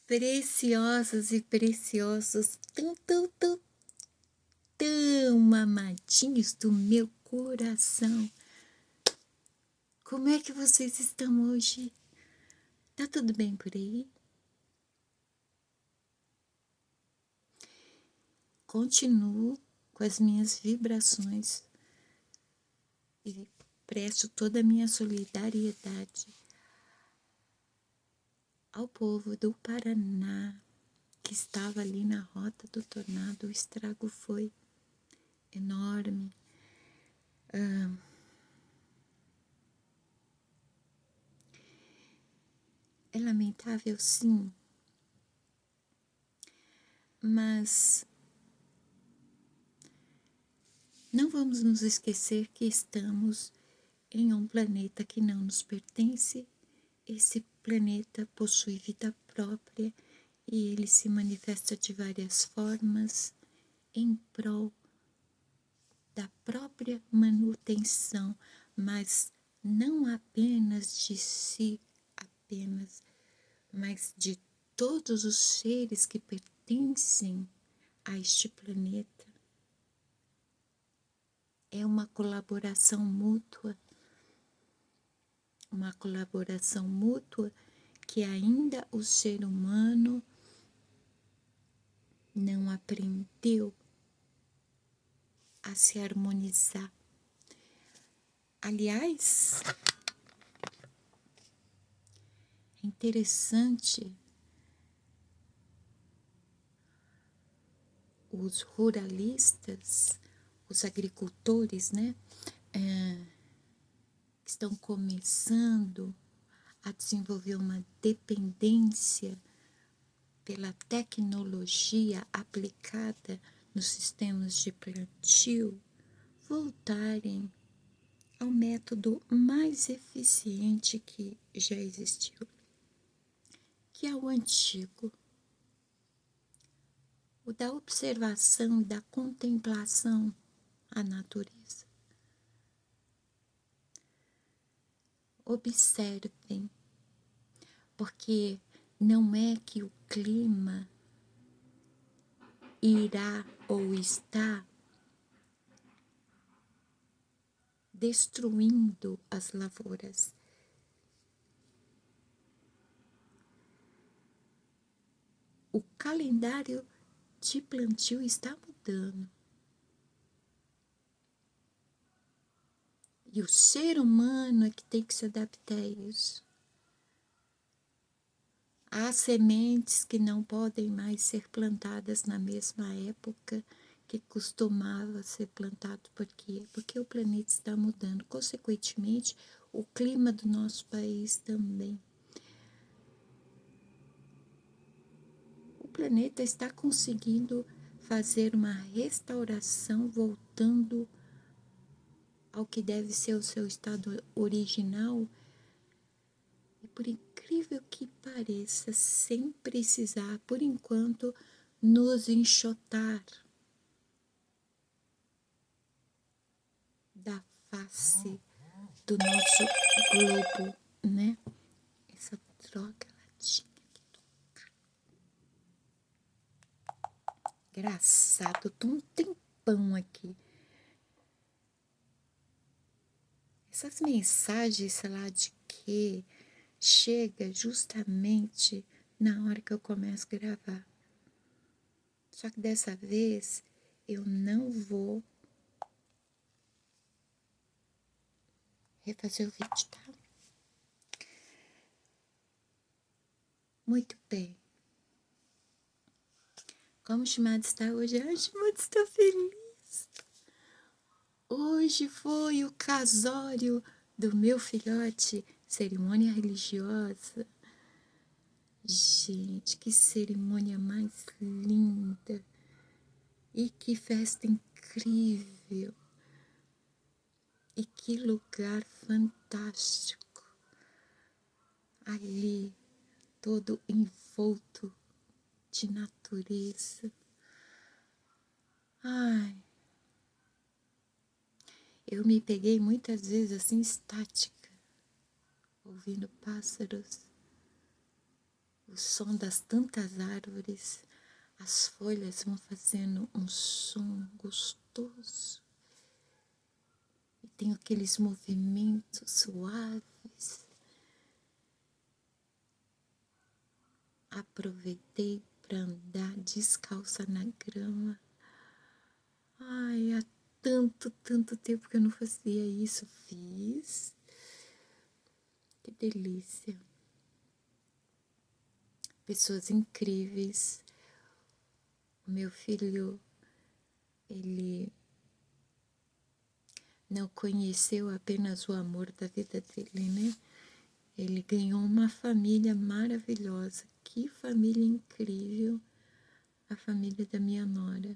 Preciosas e preciosos, tão amadinhos do meu coração. Como é que vocês estão hoje? Tá tudo bem por aí? Continuo com as minhas vibrações e presto toda a minha solidariedade ao povo do Paraná que estava ali na rota do tornado. O estrago foi enorme. É lamentável, sim, mas não vamos nos esquecer que estamos em um planeta que não nos pertence. Esse planeta possui vida própria e ele se manifesta de várias formas em prol da própria manutenção, mas não apenas de si, mas de todos os seres que pertencem a este planeta. É uma colaboração mútua que ainda o ser humano não aprendeu a se harmonizar. Aliás, é interessante os ruralistas, os agricultores, né, que estão começando a desenvolver uma dependência pela tecnologia aplicada nos sistemas de plantio, voltarem ao método mais eficiente que já existiu, que é o antigo, o da observação e da contemplação à natureza. Observem, porque não é que o clima irá ou está destruindo as lavouras. O calendário de plantio está mudando. E o ser humano é que tem que se adaptar a isso. Há sementes que não podem mais ser plantadas na mesma época que costumava ser plantado. Por quê? Porque o planeta está mudando. Consequentemente, o clima do nosso país também. O planeta está conseguindo fazer uma restauração, voltando ao que deve ser o seu estado original. E por incrível que pareça, sem precisar, por enquanto, nos enxotar da face do nosso globo, né? Essa droga latinha aqui. Engraçado, tô um tempão aqui. Essas mensagens, sei lá de quê, chega justamente na hora que eu começo a gravar. Só que dessa vez eu não vou refazer o vídeo, tá? Muito bem. Como o Shimada está hoje? Ai, Shimada está feliz. Hoje foi o casório do meu filhote, cerimônia religiosa. Gente, que cerimônia mais linda. E que festa incrível. E que lugar fantástico. Ali, todo envolto de natureza. Ai, eu me peguei muitas vezes assim estática, ouvindo pássaros, o som das tantas árvores, as folhas vão fazendo um som gostoso. E tem aqueles movimentos suaves. Aproveitei para andar descalça na grama. Ai, há tanto tempo que eu não fazia isso. Fiz. Que delícia. Pessoas incríveis. O meu filho, ele não conheceu apenas o amor da vida dele, né? Ele ganhou uma família maravilhosa. Que família incrível, a família da minha nora.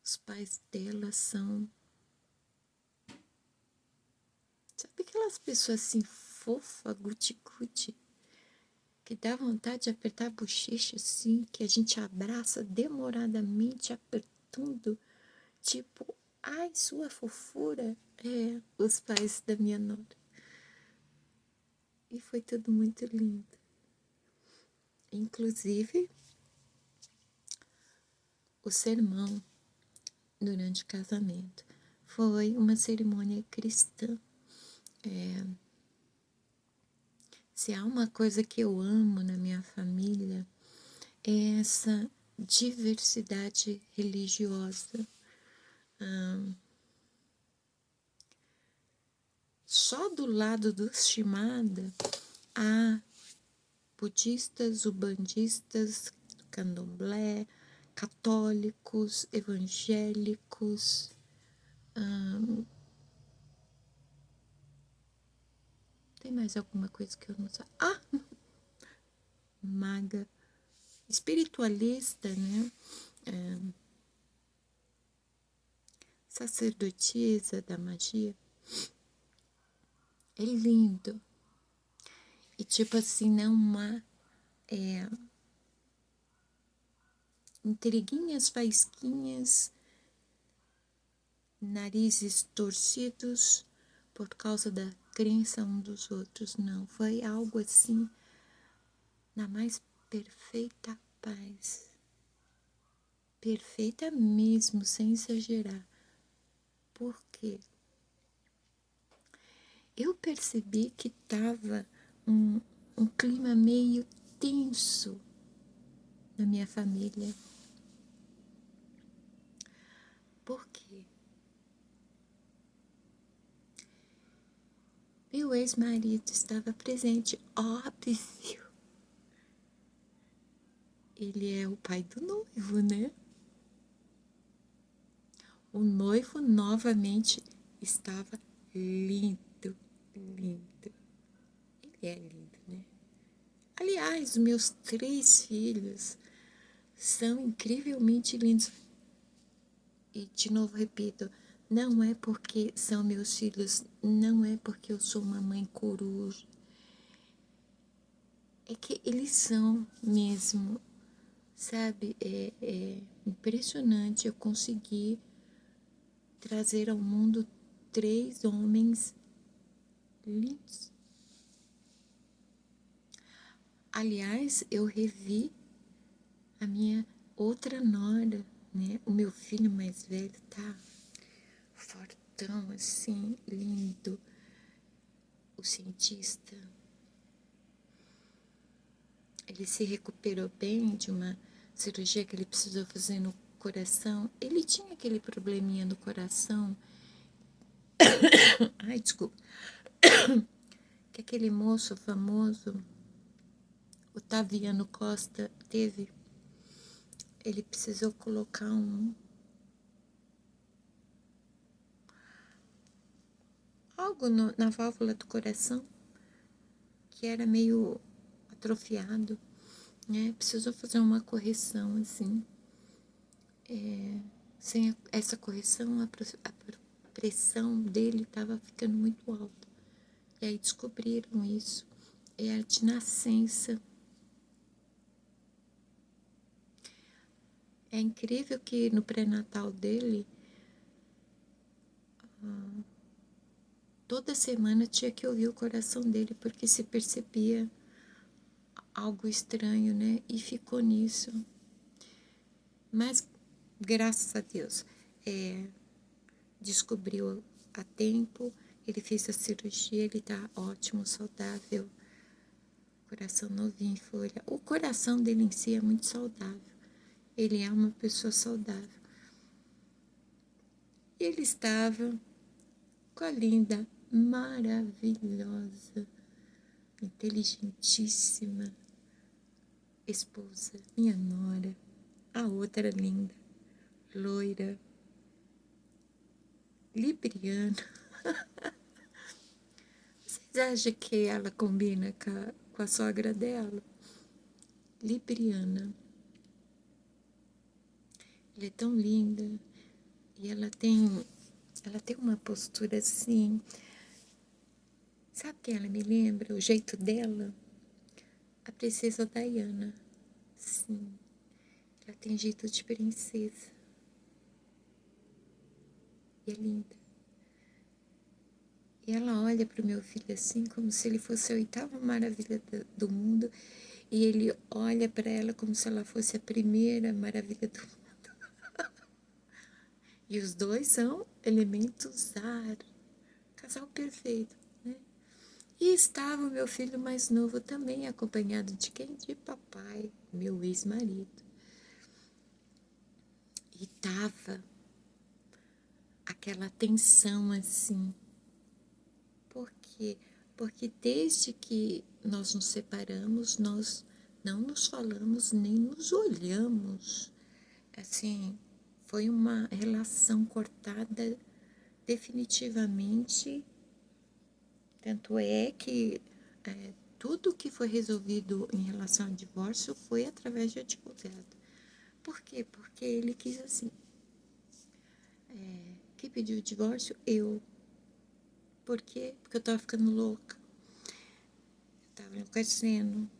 Os pais dela são... Sabe aquelas pessoas assim, fofa, guti-guti, que dá vontade de apertar a bochecha assim, que a gente abraça demoradamente, apertando, tipo, ai, sua fofura. É, os pais da minha nora. E foi tudo muito lindo. Inclusive, o sermão durante o casamento foi uma cerimônia cristã. Se há uma coisa que eu amo na minha família, é essa diversidade religiosa. Só do lado dos Shimada há budistas, ubandistas, candomblé, católicos, evangélicos, tem mais alguma coisa que eu não sei? Ah, maga, espiritualista, né? Sacerdotisa da magia. É lindo. E tipo assim, não há intriguinhas, faísquinhas, narizes torcidos por causa da crença um dos outros. Não, foi algo assim, na mais perfeita paz. Perfeita mesmo, sem exagerar. Por quê? Eu percebi que estava um clima meio tenso na minha família. Por quê? Meu ex-marido estava presente, óbvio. Ele é o pai do noivo, né? O noivo novamente estava lindo, lindo. Ele é lindo, né? Aliás, meus 3 filhos são incrivelmente lindos. E de novo repito, não é porque são meus filhos, não é porque eu sou uma mãe coruja. É que eles são mesmo, sabe? É impressionante eu conseguir trazer ao mundo 3 homens lindos. Aliás, eu revi a minha outra nora, né? O meu filho mais velho tá fortão, assim, lindo. O cientista, ele se recuperou bem de uma cirurgia que ele precisou fazer no coração. Ele tinha aquele probleminha no coração. Ai, desculpa. Que aquele moço famoso, Otaviano Costa, teve. Ele precisou colocar algo na válvula do coração que era meio atrofiado, né? Precisou fazer uma correção assim. Sem essa correção, a pressão dele estava ficando muito alta. E aí descobriram isso. É de nascença. É incrível que no pré-natal dele, toda semana tinha que ouvir o coração dele, porque se percebia algo estranho, né? E ficou nisso. Mas, graças a Deus, descobriu a tempo, ele fez a cirurgia, ele tá ótimo, saudável, coração novinho em folha. O coração dele em si é muito saudável, ele é uma pessoa saudável. E ele estava com a linda, maravilhosa, inteligentíssima esposa, minha nora, a outra linda, loira, libriana. Vocês acham que ela combina com a sogra dela? Libriana. Ela é tão linda e ela tem uma postura assim. Sabe quem ela me lembra? O jeito dela? A princesa Diana. Sim, ela tem jeito de princesa. E é linda. E ela olha para o meu filho assim, como se ele fosse a oitava maravilha do mundo. E ele olha para ela como se ela fosse a primeira maravilha do mundo. E os dois são elementos ar. Casal perfeito, né? E estava o meu filho mais novo também, acompanhado de quem? De papai, meu ex-marido. E tava aquela tensão assim. Por quê? Porque desde que nós nos separamos, nós não nos falamos nem nos olhamos. Assim, foi uma relação cortada definitivamente. Tanto é que tudo que foi resolvido em relação ao divórcio foi através de advogado. Por quê? Porque ele quis assim. Quem pediu o divórcio? Eu. Por quê? Porque eu tava ficando louca. Eu tava enlouquecendo.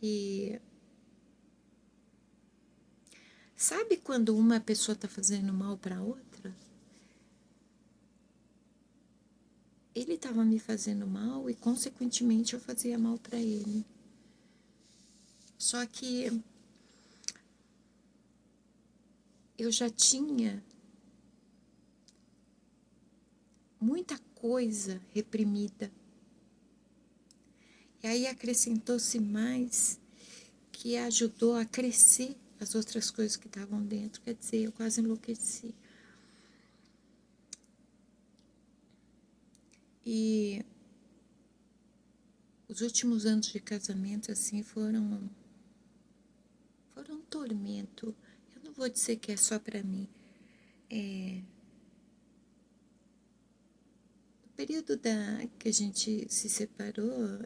E sabe quando uma pessoa tá fazendo mal para outra? Ele tava me fazendo mal e, consequentemente, eu fazia mal para ele. Só que eu já tinha muita coisa reprimida. E aí acrescentou-se mais, que ajudou a crescer as outras coisas que estavam dentro. Quer dizer, eu quase enlouqueci. E os últimos anos de casamento, assim, foram um tormento. Eu não vou dizer que é só para mim. No período que a gente se separou,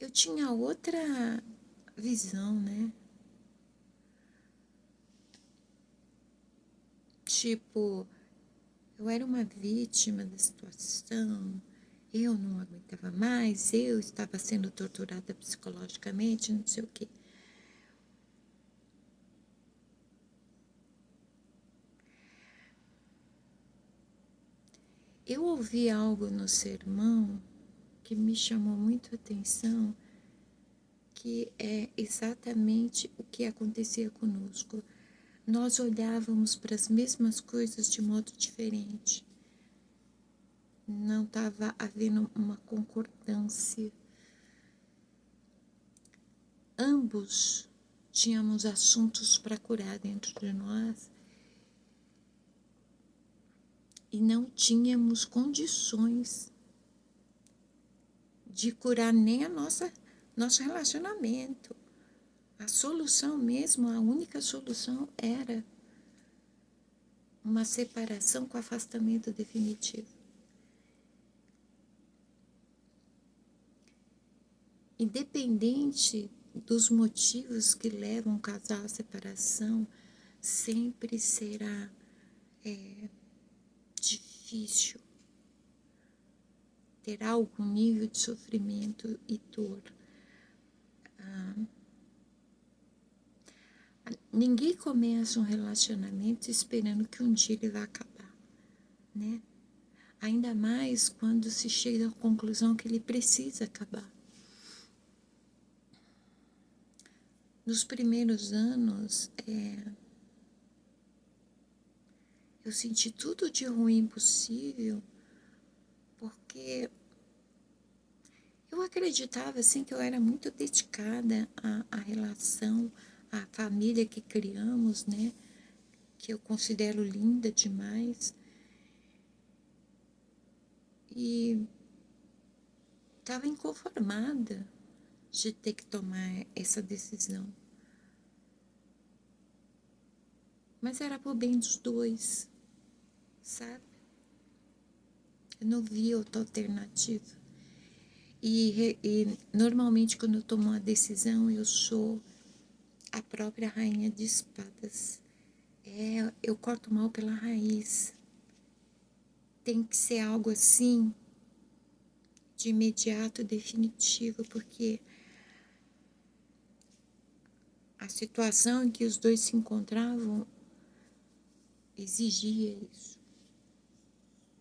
eu tinha outra visão, né? Tipo, eu era uma vítima da situação, eu não aguentava mais, eu estava sendo torturada psicologicamente, não sei o quê. Eu ouvi algo no sermão que me chamou muito a atenção, que é exatamente o que acontecia conosco. Nós olhávamos para as mesmas coisas de modo diferente. Não estava havendo uma concordância. Ambos tínhamos assuntos para curar dentro de nós e não tínhamos condições de curar nem nosso relacionamento. A solução mesmo, a única solução era uma separação com afastamento definitivo. Independente dos motivos que levam o casal à separação, sempre será difícil, terá algum nível de sofrimento e dor. Ninguém começa um relacionamento esperando que um dia ele vai acabar. né? Ainda mais quando se chega à conclusão que ele precisa acabar. Nos primeiros anos, eu senti tudo de ruim possível, porque eu acreditava assim que eu era muito dedicada à relação, à família que criamos, né? Que eu considero linda demais. E estava inconformada de ter que tomar essa decisão. Mas era por bem dos dois, sabe? Eu não via outra alternativa. E normalmente quando eu tomo uma decisão, eu sou a própria rainha de espadas. Eu corto mal pela raiz. Tem que ser algo assim, de imediato, definitivo, porque a situação em que os dois se encontravam exigia isso.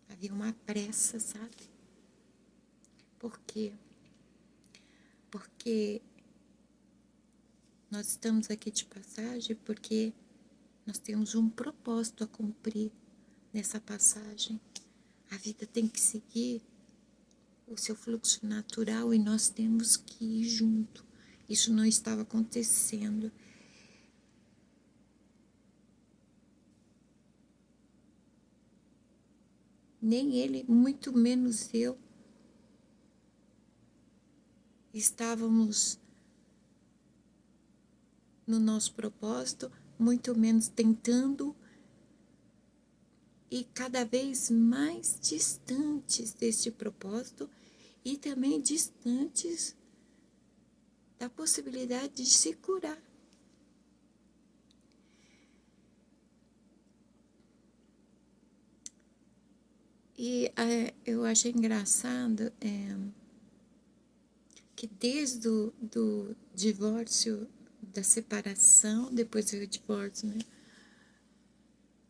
Havia uma pressa, sabe? Por quê? Porque nós estamos aqui de passagem porque nós temos um propósito a cumprir nessa passagem. A vida tem que seguir o seu fluxo natural e nós temos que ir junto. Isso não estava acontecendo. Nem ele, muito menos eu, estávamos no nosso propósito, muito menos tentando e cada vez mais distantes deste propósito e também distantes da possibilidade de se curar. E eu achei engraçado que desde do divórcio, da separação, depois veio o divórcio, né?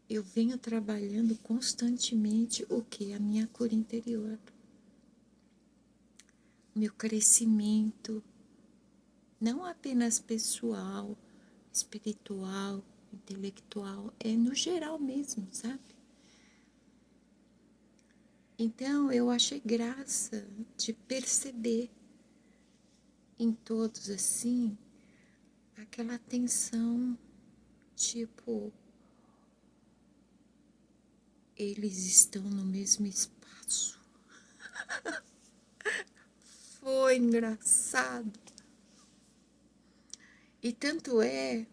Eu venho trabalhando constantemente o que? A minha cura interior. Meu crescimento, não apenas pessoal, espiritual, intelectual, é no geral mesmo, sabe? Então eu achei graça de perceber em todos assim aquela tensão, tipo, eles estão no mesmo espaço. Foi engraçado. E tanto é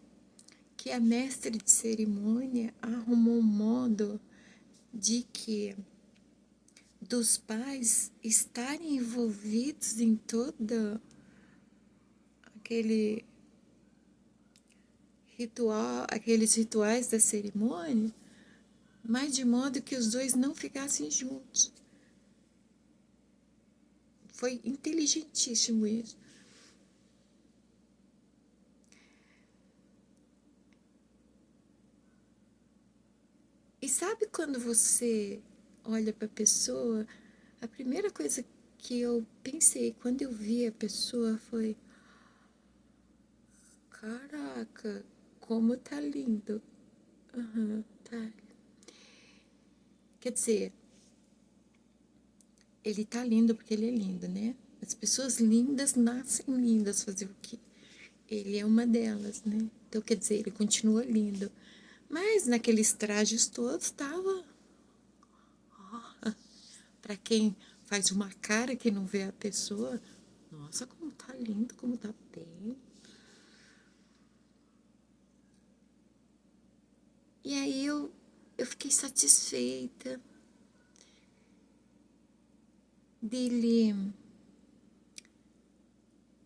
que a mestre de cerimônia arrumou um modo de que dos pais estarem envolvidos em todo aquele ritual, aqueles rituais da cerimônia, mas de modo que os dois não ficassem juntos. Foi inteligentíssimo isso. E sabe quando você olha para a pessoa, a primeira coisa que eu pensei quando eu vi a pessoa foi: caraca, como tá lindo. Tá. Quer dizer, ele tá lindo porque ele é lindo, né? As pessoas lindas nascem lindas, fazer o quê? Ele é uma delas, né? Então, quer dizer, ele continua lindo. Mas naqueles trajes todos tava. Para quem faz uma cara que não vê a pessoa, nossa, como tá lindo, como tá bem. E aí eu fiquei satisfeita dele,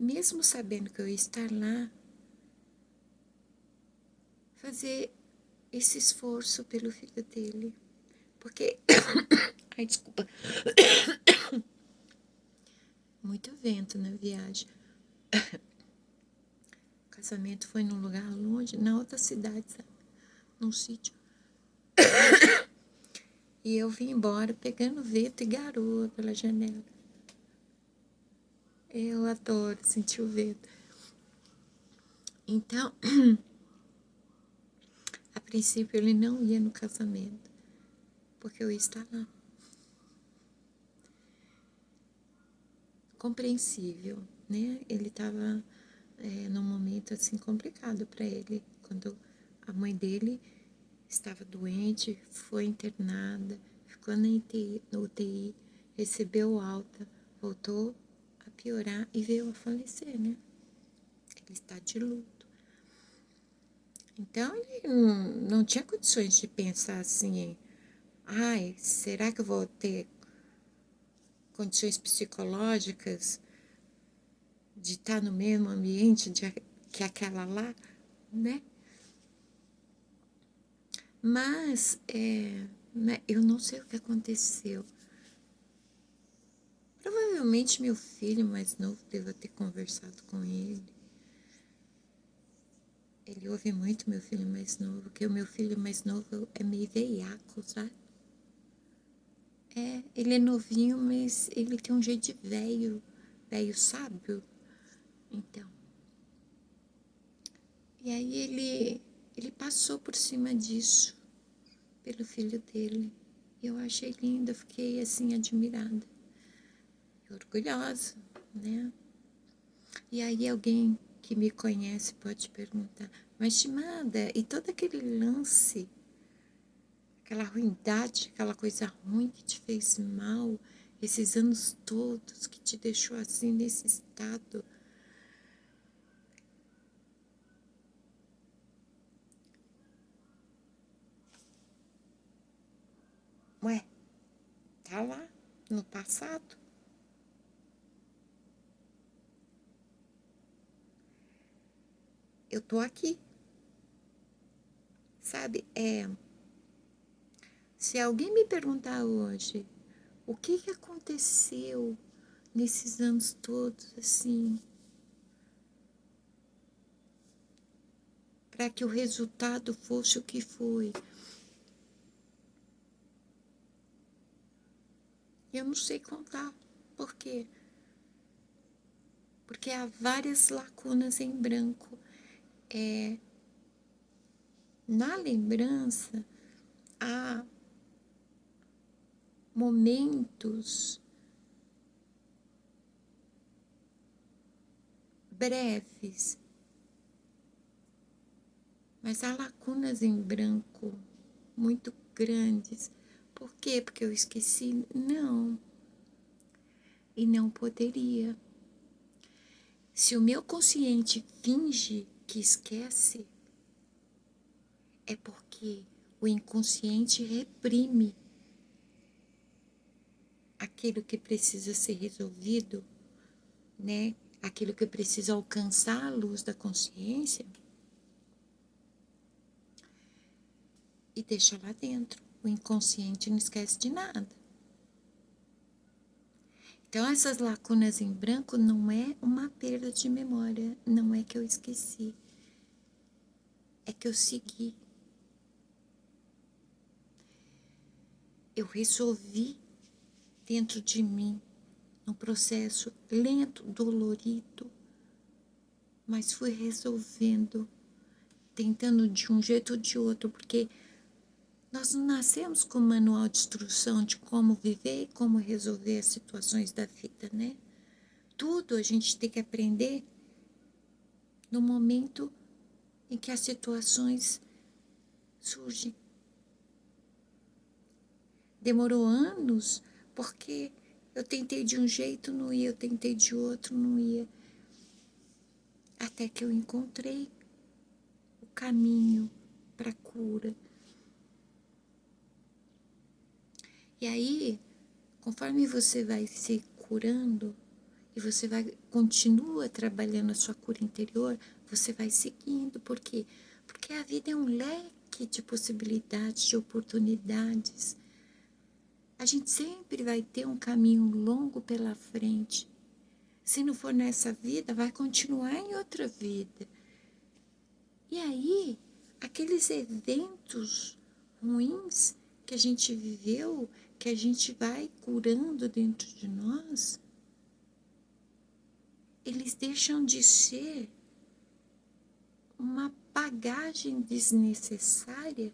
mesmo sabendo que eu ia estar lá, fazer esse esforço pelo filho dele. Porque, ai, desculpa, muito vento na viagem. O casamento foi num lugar longe, na outra cidade, sabe? Num sítio. E eu vim embora pegando vento e garoa pela janela. Eu adoro sentir o vento. Então, a princípio ele não ia no casamento, porque eu ia estar lá. Compreensível, né? Ele estava num momento assim complicado para ele, quando a mãe dele estava doente, foi internada, ficou na UTI, recebeu alta, voltou a piorar e veio a falecer, né? Ele está de luto. Então, ele não tinha condições de pensar assim, ai, será que eu vou ter condições psicológicas de estar no mesmo ambiente que aquela lá, né? Mas, né, eu não sei o que aconteceu. Provavelmente meu filho mais novo deva ter conversado com ele. Ele ouve muito meu filho mais novo, porque o meu filho mais novo é meio veiaco, sabe? Ele é novinho, mas ele tem um jeito de velho sábio. Então, e aí ele passou por cima disso, pelo filho dele. Eu achei lindo, eu fiquei assim admirada, orgulhosa, né? E aí alguém que me conhece pode perguntar, mas Shimada, e todo aquele lance, aquela ruindade, aquela coisa ruim que te fez mal, esses anos todos que te deixou assim nesse estado? Ué, tá lá, no passado. Eu tô aqui, sabe? Se alguém me perguntar hoje o que aconteceu nesses anos todos, assim, para que o resultado fosse o que foi, eu não sei contar. Por quê? Porque há várias lacunas em branco. Na lembrança, há momentos breves, mas há lacunas em branco muito grandes. Por quê? Porque eu esqueci? Não, e não poderia. Se o meu consciente finge que esquece, é porque o inconsciente reprime aquilo que precisa ser resolvido, né? Aquilo que precisa alcançar a luz da consciência e deixa lá dentro. O inconsciente não esquece de nada. Então, essas lacunas em branco não é uma perda de memória, não é que eu esqueci, é que eu segui. Eu resolvi dentro de mim um processo lento, dolorido, mas fui resolvendo, tentando de um jeito ou de outro, porque nós não nascemos com manual de instrução de como viver e como resolver as situações da vida, né? Tudo a gente tem que aprender no momento em que as situações surgem. Demorou anos, porque eu tentei de um jeito, não ia, eu tentei de outro, não ia. Até que eu encontrei o caminho para a cura. E aí, conforme você vai se curando e você continua trabalhando a sua cura interior, você vai seguindo. Por quê? Porque a vida é um leque de possibilidades, de oportunidades. A gente sempre vai ter um caminho longo pela frente. Se não for nessa vida, vai continuar em outra vida. E aí, aqueles eventos ruins, que a gente viveu, que a gente vai curando dentro de nós, eles deixam de ser uma bagagem desnecessária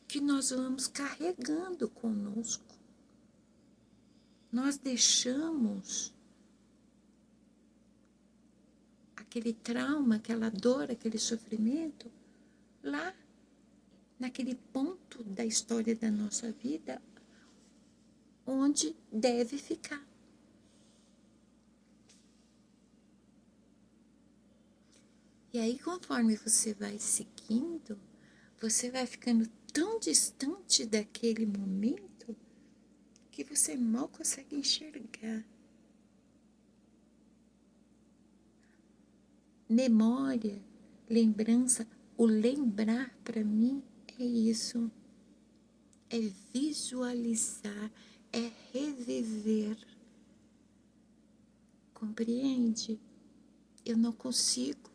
que nós vamos carregando conosco. Nós deixamos aquele trauma, aquela dor, aquele sofrimento lá naquele ponto da história da nossa vida onde deve ficar. E aí, conforme você vai seguindo, você vai ficando tão distante daquele momento que você mal consegue enxergar. Memória, lembrança, o lembrar para mim é isso. É visualizar, é reviver. Compreende? Eu não consigo.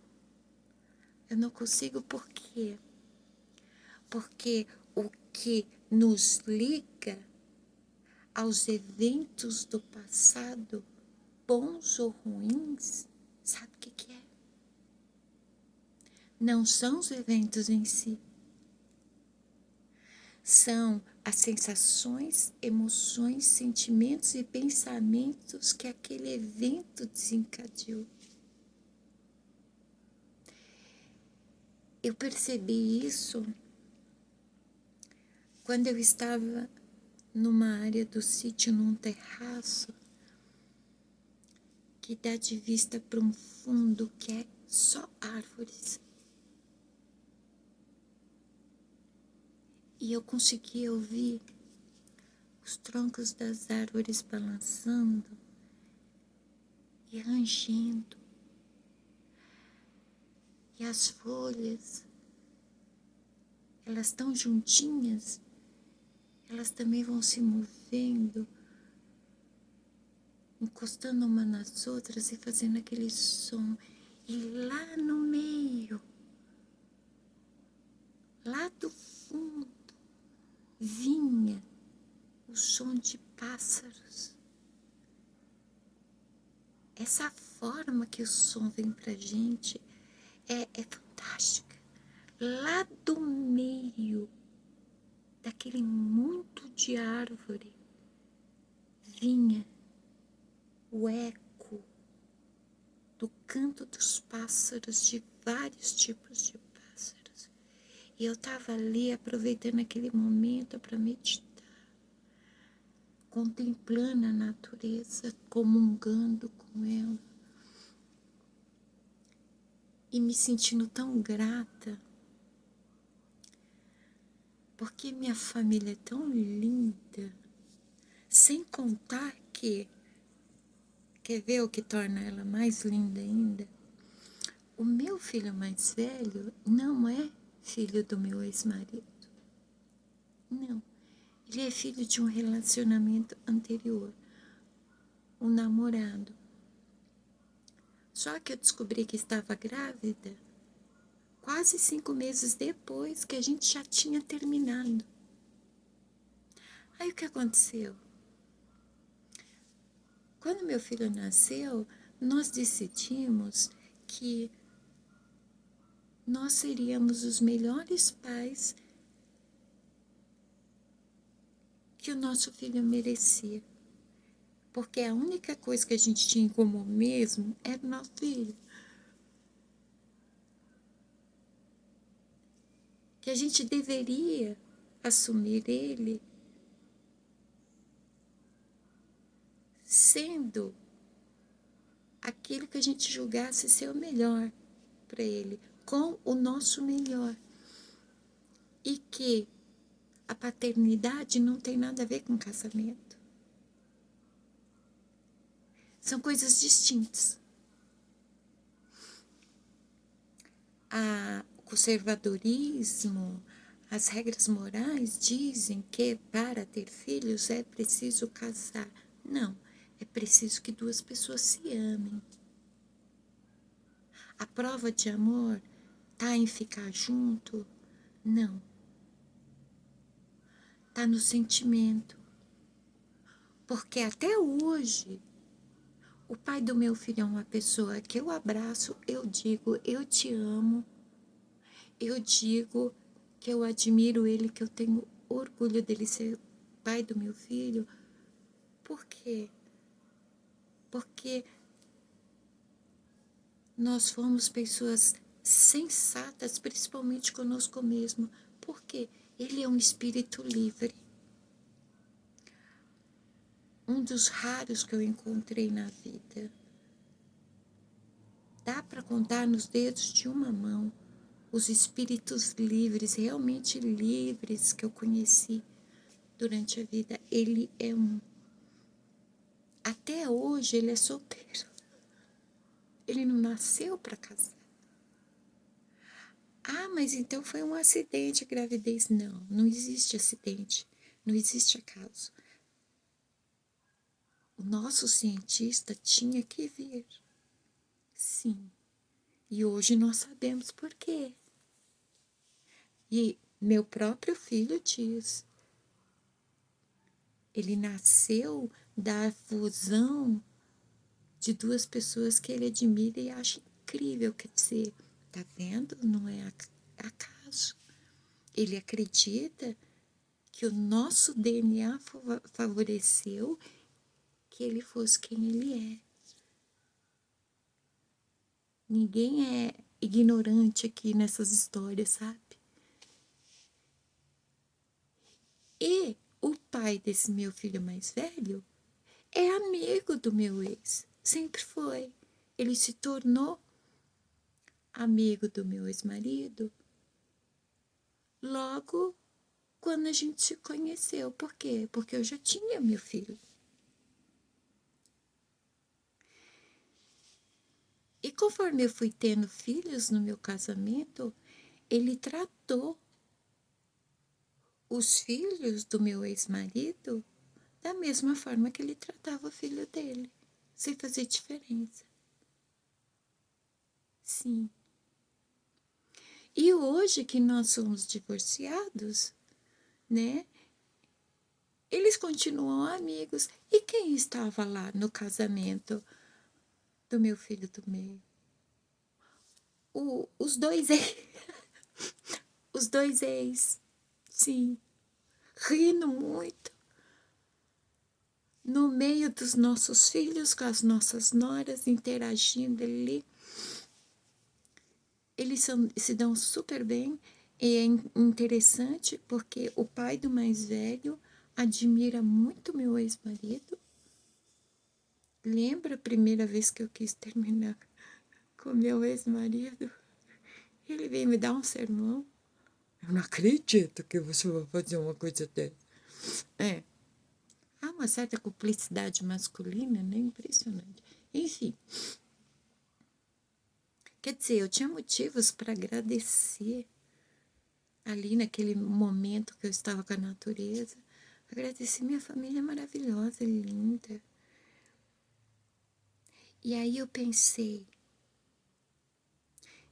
Eu não consigo por quê? Porque o que nos liga aos eventos do passado, bons ou ruins, sabe o que é? Não são os eventos em si. São as sensações, emoções, sentimentos e pensamentos que aquele evento desencadeou. Eu percebi isso quando eu estava numa área do sítio, num terraço, que dá de vista para um fundo que é só árvores. E eu conseguia ouvir os troncos das árvores balançando e rangendo. E as folhas, elas tão juntinhas, elas também vão se movendo, encostando uma nas outras e fazendo aquele som. E lá no meio, lá do fundo, vinha o som de pássaros. Essa forma que o som vem pra gente é fantástica. Lá do meio daquele monte de árvore vinha o eco do canto dos pássaros, de vários tipos de pássaros. E eu estava ali aproveitando aquele momento para meditar, contemplando a natureza, comungando com ela e me sentindo tão grata, porque minha família é tão linda, sem contar que, quer ver o que torna ela mais linda ainda? O meu filho mais velho não é filho do meu ex-marido, não. Ele é filho de um relacionamento anterior, um namorado. Só que eu descobri que estava grávida quase 5 meses depois que a gente já tinha terminado. Aí o que aconteceu? Quando meu filho nasceu, nós decidimos que nós seríamos os melhores pais que o nosso filho merecia. Porque a única coisa que a gente tinha em comum mesmo era o nosso filho. Que a gente deveria assumir ele sendo aquilo que a gente julgasse ser o melhor para ele, com o nosso melhor. E que a paternidade não tem nada a ver com casamento. São coisas distintas. O conservadorismo, as regras morais dizem que para ter filhos é preciso casar. Não, é preciso que duas pessoas se amem. A prova de amor está em ficar junto? Não. está no sentimento. Porque até hoje, o pai do meu filho é uma pessoa que eu abraço, eu digo, eu te amo, eu digo que eu admiro ele, que eu tenho orgulho dele ser pai do meu filho. Por quê? Porque nós fomos pessoas sensatas, principalmente conosco mesmo. Porque ele é um espírito livre. Um dos raros que eu encontrei na vida. Dá para contar nos dedos de uma mão os espíritos livres, realmente livres que eu conheci durante a vida. Ele é um. Até hoje ele é solteiro. Ele não nasceu para casar. Ah, mas então foi um acidente, a gravidez. Não, não existe acidente, não existe acaso. O nosso cientista tinha que vir. Sim. E hoje nós sabemos por quê. E meu próprio filho diz. Ele nasceu da fusão de duas pessoas que ele admira e acha incrível. Quer dizer, tá vendo? Não é acaso. Ele acredita que o nosso DNA favoreceu que ele fosse quem ele é. Ninguém é ignorante aqui nessas histórias, sabe? E o pai desse meu filho mais velho é amigo do meu ex. Sempre foi. Ele se tornou amigo do meu ex-marido logo quando a gente se conheceu. Por quê? Porque eu já tinha meu filho. E conforme eu fui tendo filhos no meu casamento, ele tratou os filhos do meu ex-marido da mesma forma que ele tratava o filho dele, sem fazer diferença. Sim. E hoje que nós somos divorciados, né? Eles continuam amigos. E quem estava lá no casamento do meu filho do meio? Os dois ex. Os dois ex. Sim. Rindo muito. No meio dos nossos filhos, com as nossas noras, interagindo ali. Eles se dão super bem. E é interessante porque o pai do mais velho admira muito meu ex-marido. Lembra a primeira vez que eu quis terminar com meu ex-marido? Ele veio me dar um sermão. Eu não acredito que você vai fazer uma coisa dessa. É. Há uma certa cumplicidade masculina, né? Impressionante. Enfim. Quer dizer, eu tinha motivos para agradecer ali naquele momento que eu estava com a natureza. Agradecer minha família maravilhosa, linda. E aí eu pensei.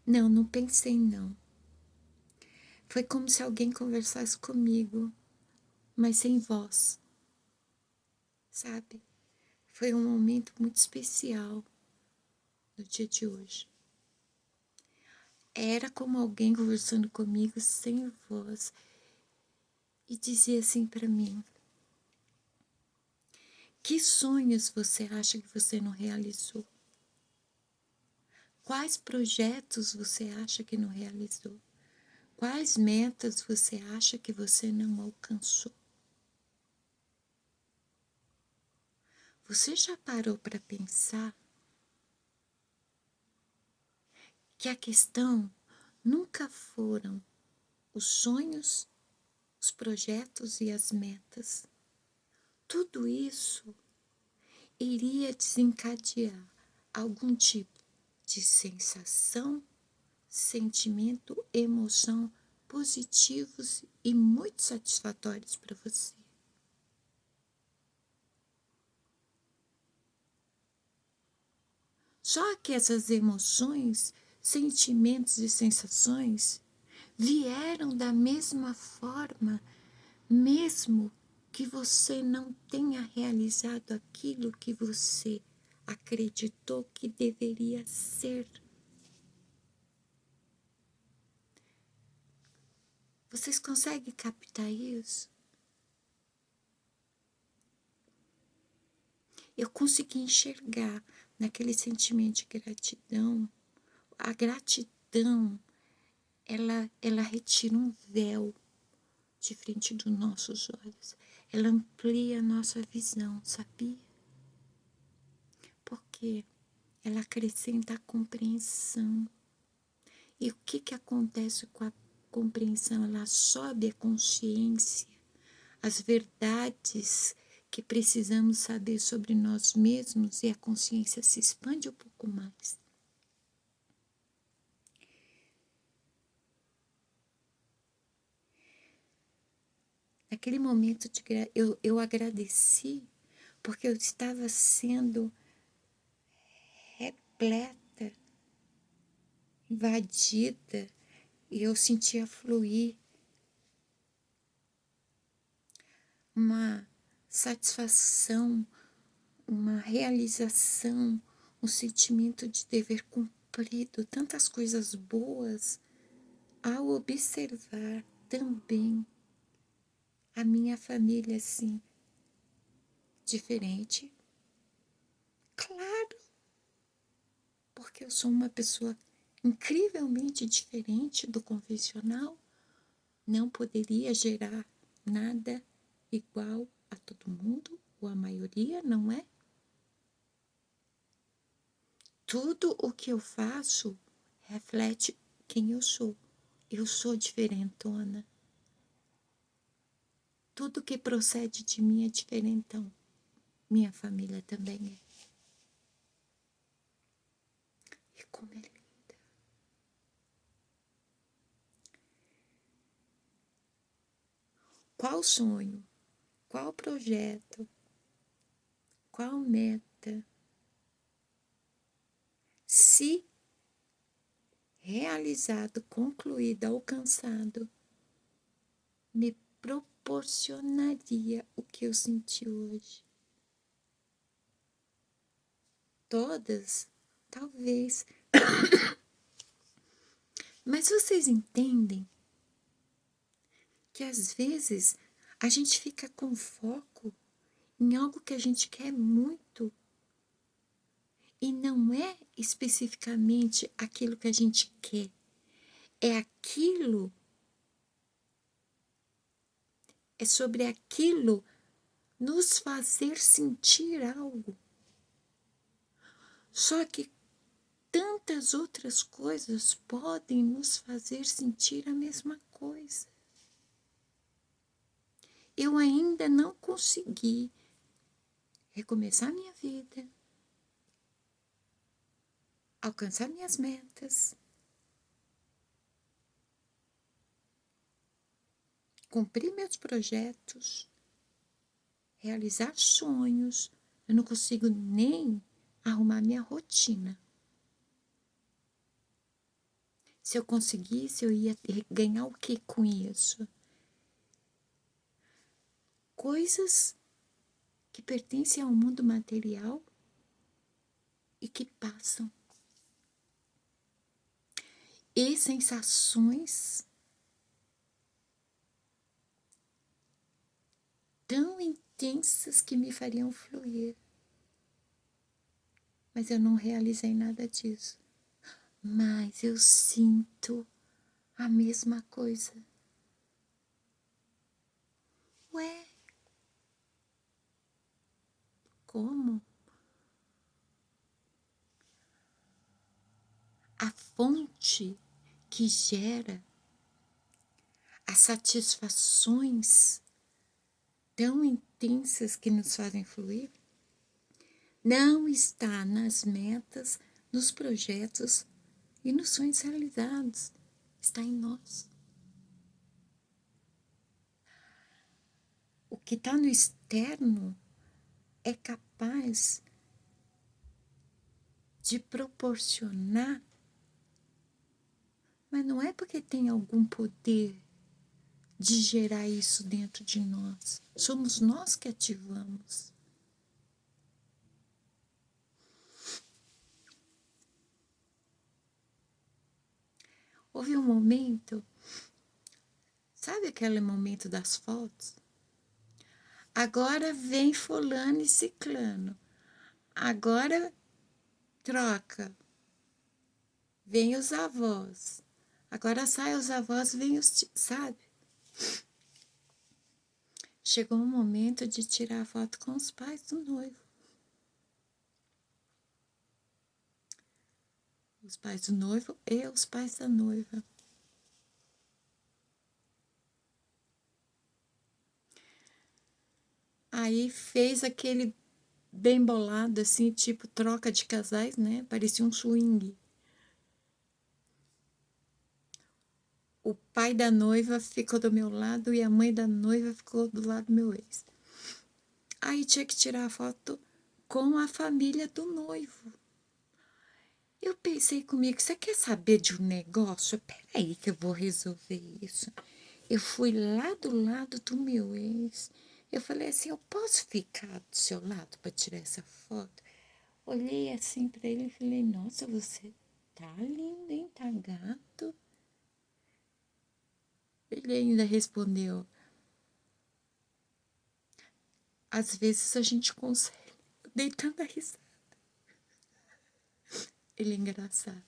Não pensei não. Foi como se alguém conversasse comigo, mas sem voz. Sabe? Foi um momento muito especial no dia de hoje. Era como alguém conversando comigo sem voz e dizia assim para mim: que sonhos você acha que você não realizou? Quais projetos você acha que não realizou? Quais metas você acha que você não alcançou? Você já parou para pensar que a questão nunca foram os sonhos, os projetos e as metas? Tudo isso iria desencadear algum tipo de sensação, sentimento, emoção positivos e muito satisfatórios para você. Só que essas emoções, sentimentos e sensações vieram da mesma forma mesmo que você não tenha realizado aquilo que você acreditou que deveria ser. Vocês conseguem captar isso? Eu consegui enxergar naquele sentimento de gratidão. A gratidão, ela retira um véu de frente dos nossos olhos. Ela amplia a nossa visão, sabia? Porque ela acrescenta a compreensão. E o que acontece com a compreensão? Ela sobe a consciência, as verdades que precisamos saber sobre nós mesmos, e a consciência se expande um pouco mais. Naquele momento eu agradeci, porque eu estava sendo repleta, invadida, e eu sentia fluir uma satisfação, uma realização, um sentimento de dever cumprido, tantas coisas boas, ao observar também a minha família assim, diferente. Claro, porque eu sou uma pessoa incrivelmente diferente do convencional, não poderia gerar nada igual a todo mundo, ou a maioria, não é? Tudo o que eu faço reflete quem eu sou. Eu sou diferentona. Tudo que procede de mim é diferentão. Minha família também é. E como é linda. Qual sonho? Qual projeto? Qual meta? Se realizado, concluído, alcançado, me proporcionaria o que eu senti hoje? Todas? Talvez. Mas vocês entendem que às vezes a gente fica com foco em algo que a gente quer muito e não é especificamente aquilo que a gente quer, é aquilo, é sobre aquilo nos fazer sentir algo. Só que tantas outras coisas podem nos fazer sentir a mesma coisa. Eu ainda não consegui recomeçar minha vida, alcançar minhas metas, cumprir meus projetos, realizar sonhos. Eu não consigo nem arrumar minha rotina. Se eu conseguisse, eu ia ganhar o que com isso? Coisas que pertencem ao mundo material e que passam. E sensações tão intensas que me fariam fluir. Mas eu não realizei nada disso. Mas eu sinto a mesma coisa. Ué, como? A fonte que gera as satisfações tão intensas que nos fazem fluir não está nas metas, nos projetos e nos sonhos realizados. Está em nós. O que está no externo é capaz de proporcionar, mas não é porque tem algum poder de gerar isso dentro de nós. Somos nós que ativamos. Houve um momento, sabe aquele momento das fotos? Agora vem fulano e ciclano. Agora troca. Vem os avós. Agora sai os avós, vem os... Sabe? Chegou o momento de tirar a foto com os pais do noivo. Os pais do noivo e os pais da noiva. Aí fez aquele bem bolado, assim, tipo troca de casais, né? Parecia um swing. O pai da noiva ficou do meu lado e a mãe da noiva ficou do lado do meu ex. Aí tinha que tirar a foto com a família do noivo. Eu pensei comigo, você quer saber de um negócio? Peraí que eu vou resolver isso. Eu fui lá do lado do meu ex. Eu falei assim, eu posso ficar do seu lado para tirar essa foto? Olhei assim para ele e falei, nossa, você tá lindo, hein? Tá gato. Ele ainda respondeu, às vezes a gente consegue. Eu dei tanta risada. Ele é engraçado.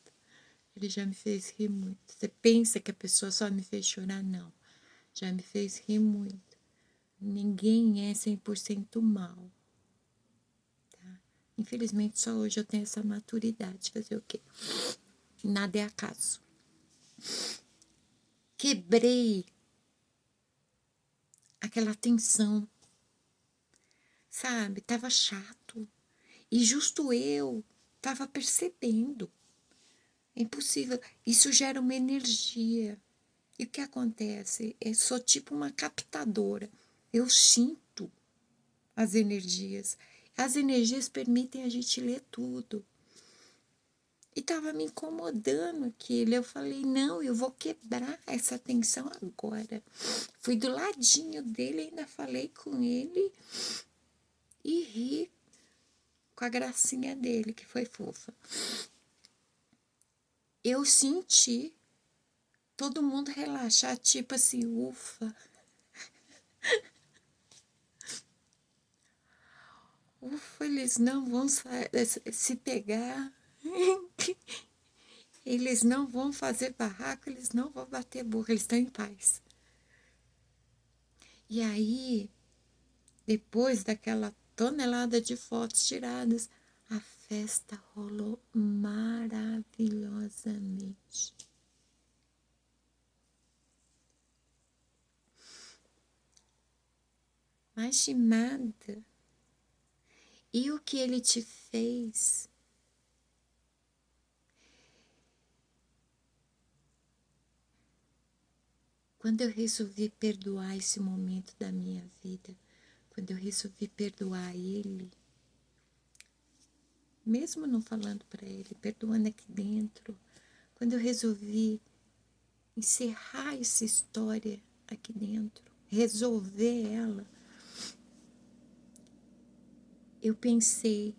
Ele já me fez rir muito. Você pensa que a pessoa só me fez chorar? Não. Já me fez rir muito. Ninguém é 100% mal. Tá? Infelizmente, só hoje eu tenho essa maturidade. Fazer o quê? Nada é acaso. Quebrei aquela tensão. Sabe? Tava chato. E justo eu tava percebendo. É impossível. Isso gera uma energia. E o que acontece? Eu sou tipo uma captadora. Eu sinto as energias. As energias permitem a gente ler tudo. E estava me incomodando aquilo. Eu falei, não, eu vou quebrar essa tensão agora. Fui do ladinho dele, ainda falei com ele e ri com a gracinha dele, que foi fofa. Eu senti todo mundo relaxar, tipo assim, ufa. Ufa, eles não vão se pegar. Eles não vão fazer barraco, eles não vão bater boca, eles estão em paz. E aí, depois daquela tonelada de fotos tiradas, a festa rolou maravilhosamente. Mas de nada. E o que ele te fez? Quando eu resolvi perdoar esse momento da minha vida, quando eu resolvi perdoar ele, mesmo não falando para ele, perdoando aqui dentro, quando eu resolvi encerrar essa história aqui dentro, resolver ela, eu pensei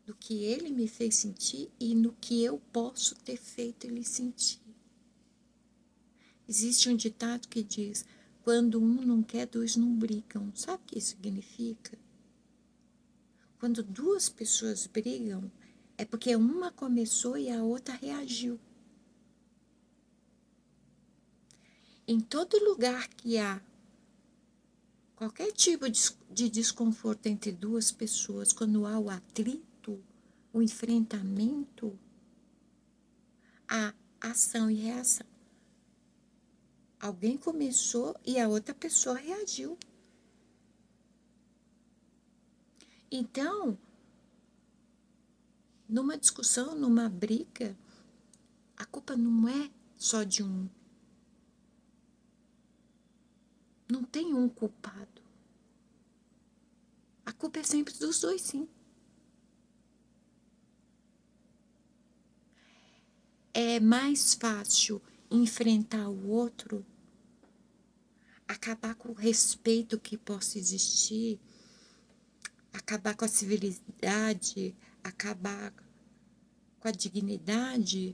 no que ele me fez sentir e no que eu posso ter feito ele sentir. Existe um ditado que diz, quando um não quer, dois não brigam. Sabe o que isso significa? Quando duas pessoas brigam, é porque uma começou e a outra reagiu. Em todo lugar que há qualquer tipo de desconforto entre duas pessoas, quando há o atrito, o enfrentamento, há ação e reação. Alguém começou e a outra pessoa reagiu. Então, numa discussão, numa briga, a culpa não é só de um. Não tem um culpado. A culpa é sempre dos dois, sim. É mais fácil enfrentar o outro, acabar com o respeito que possa existir, acabar com a civilidade, acabar com a dignidade,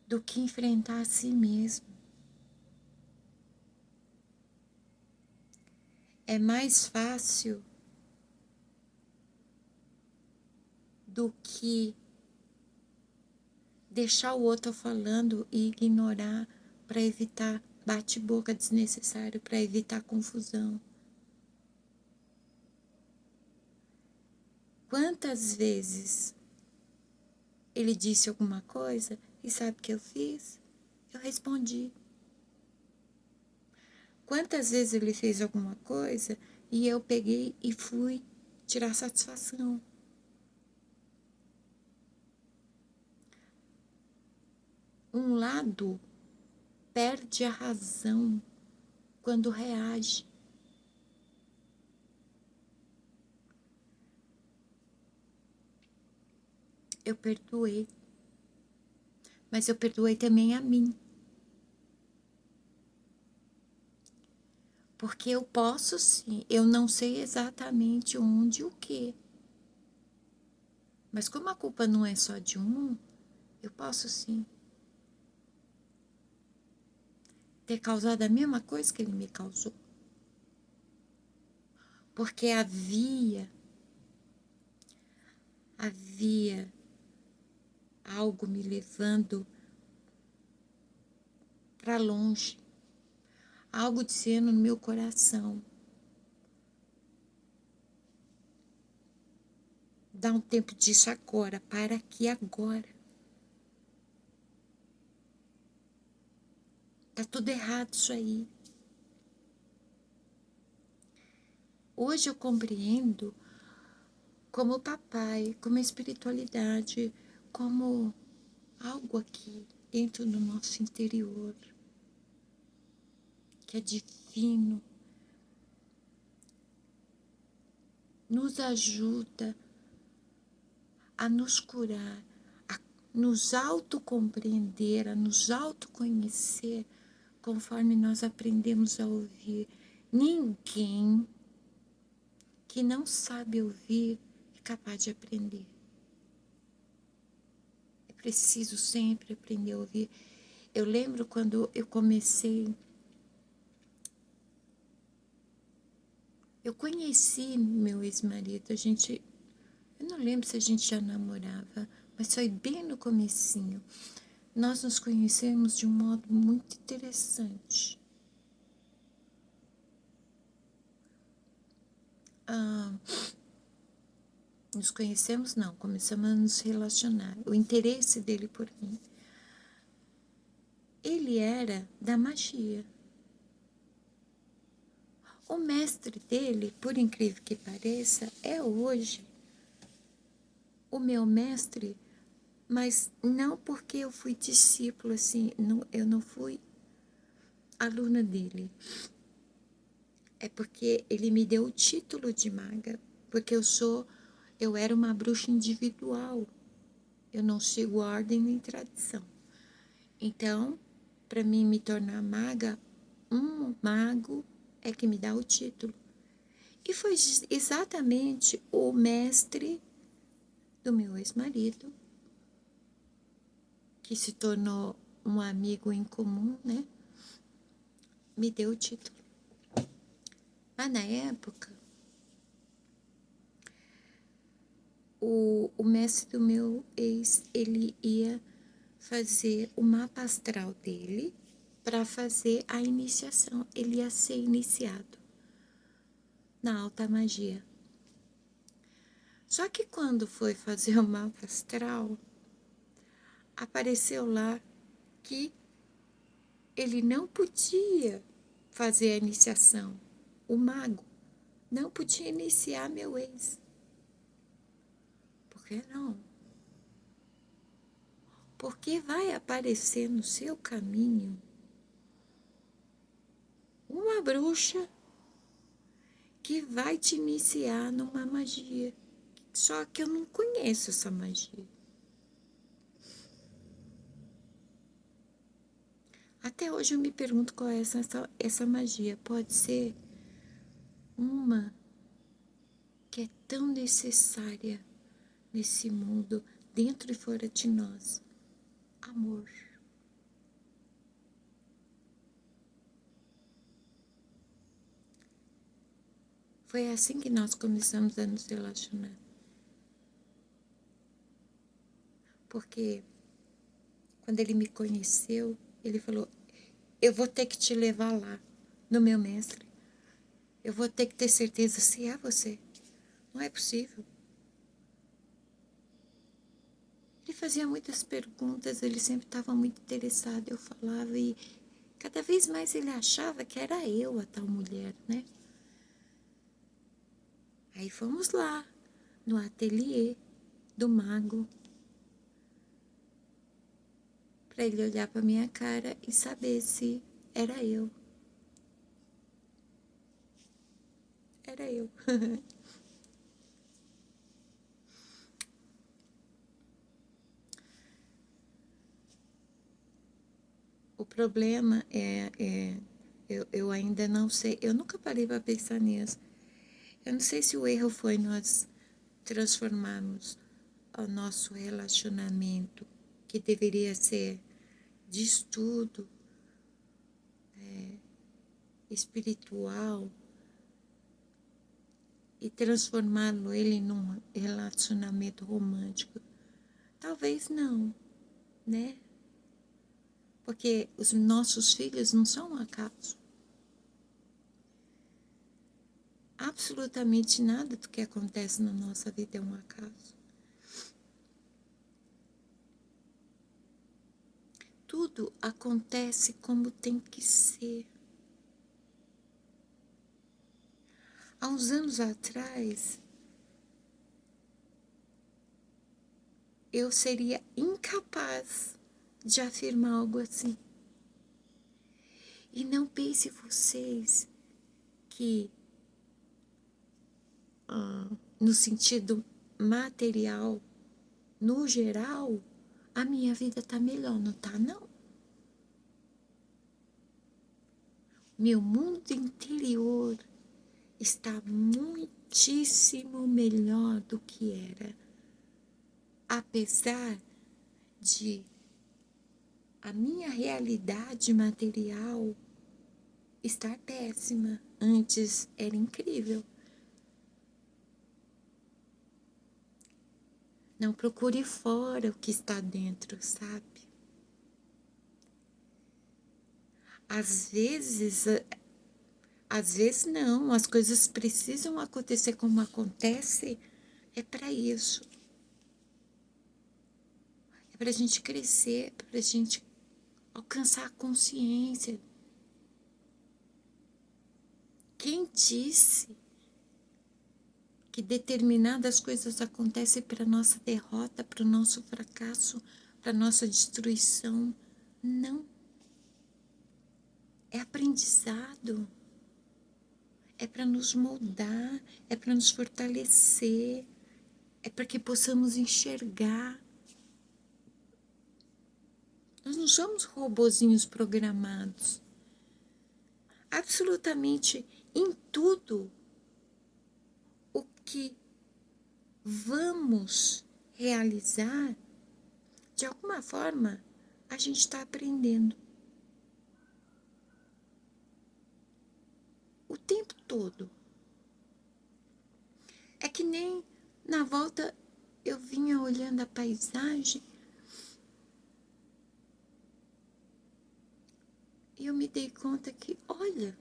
do que enfrentar a si mesmo. É mais fácil do que deixar o outro falando e ignorar para evitar bate-boca desnecessário, para evitar confusão. Quantas vezes ele disse alguma coisa e sabe o que eu fiz? Eu respondi. Quantas vezes ele fez alguma coisa e eu peguei e fui tirar satisfação? Um lado perde a razão quando reage. Eu perdoei, mas eu perdoei também a mim. Porque eu posso sim, eu não sei exatamente onde e o que. Mas como a culpa não é só de um, eu posso sim ter causado a mesma coisa que ele me causou. Porque havia algo me levando para longe, algo dizendo no meu coração: dá um tempo disso agora, para aqui agora. Tá tudo errado isso aí. Hoje eu compreendo como o papai, como a espiritualidade, como algo aqui dentro do nosso interior, que é divino, nos ajuda a nos curar, a nos autocompreender, a nos autoconhecer, conforme nós aprendemos a ouvir. Ninguém que não sabe ouvir é capaz de aprender. É preciso sempre aprender a ouvir. Eu lembro quando eu comecei, eu conheci meu ex-marido, eu não lembro se a gente já namorava, mas foi bem no comecinho. Nós nos conhecemos de um modo muito interessante. Nos conhecemos não, começamos a nos relacionar. O interesse dele por mim. Ele era da magia. O mestre dele, por incrível que pareça, é hoje o meu mestre, mas não porque eu fui discípulo, assim, não, eu não fui aluna dele. É porque ele me deu o título de maga, porque eu era uma bruxa individual. Eu não sigo ordem nem tradição. Então, para mim me tornar maga, um mago é que me dá o título. E foi exatamente o mestre do meu ex-marido, que se tornou um amigo em comum, né? Me deu o título. Mas na época, o mestre do meu ex, ele ia fazer o mapa astral dele para fazer a iniciação. Ele ia ser iniciado na alta magia. Só que quando foi fazer o mapa astral, apareceu lá que ele não podia fazer a iniciação. O mago não podia iniciar meu ex. Por que não? Porque vai aparecer no seu caminho uma bruxa que vai te iniciar numa magia. Só que eu não conheço essa magia. Até hoje eu me pergunto qual é essa magia. Pode ser uma que é tão necessária nesse mundo, dentro e fora de nós. Amor. Foi assim que nós começamos a nos relacionar. Porque quando ele me conheceu, ele falou: eu vou ter que te levar lá, no meu mestre. Eu vou ter que ter certeza se é você. Não é possível. Ele fazia muitas perguntas, ele sempre estava muito interessado. Eu falava e cada vez mais ele achava que era eu a tal mulher, né? Aí fomos lá, no ateliê do mago, para ele olhar para minha cara e saber se era eu. Era eu. O problema eu ainda não sei, eu nunca parei para pensar nisso. Eu não sei se o erro foi nós transformarmos o nosso relacionamento, que deveria ser de estudo espiritual, e transformá-lo ele num relacionamento romântico. Talvez não, né? Porque os nossos filhos não são um acaso. Absolutamente nada do que acontece na nossa vida é um acaso. Tudo acontece como tem que ser. Há uns anos atrás, eu seria incapaz de afirmar algo assim. E não pense vocês que, no sentido material, no geral, a minha vida tá melhor, não tá não? Meu mundo interior está muitíssimo melhor do que era, apesar de a minha realidade material estar péssima. Antes era incrível. Não procure fora o que está dentro, sabe? Às vezes não, as coisas precisam acontecer como acontece, é para isso. É para a gente crescer, é para a gente alcançar a consciência. Quem disse que determinadas coisas acontecem para nossa derrota, para o nosso fracasso, para nossa destruição? Não. É aprendizado. É para nos moldar, é para nos fortalecer, é para que possamos enxergar. Nós não somos robozinhos programados. Absolutamente em tudo o que vamos realizar, de alguma forma, a gente está aprendendo. O tempo todo. É que nem na volta eu vinha olhando a paisagem e eu me dei conta que, olha,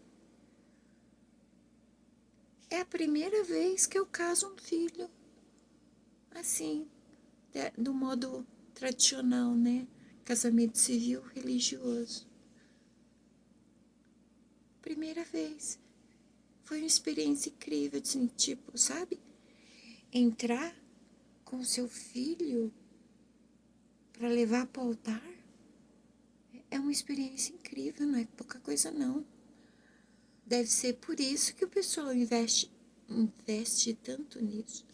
é a primeira vez que eu caso um filho. Assim, do modo tradicional, né? Casamento civil religioso. Primeira vez. Foi uma experiência incrível, assim, tipo, sabe? Entrar com seu filho para levar para o altar é uma experiência incrível, não é pouca coisa não. Deve ser por isso que o pessoal investe tanto nisso.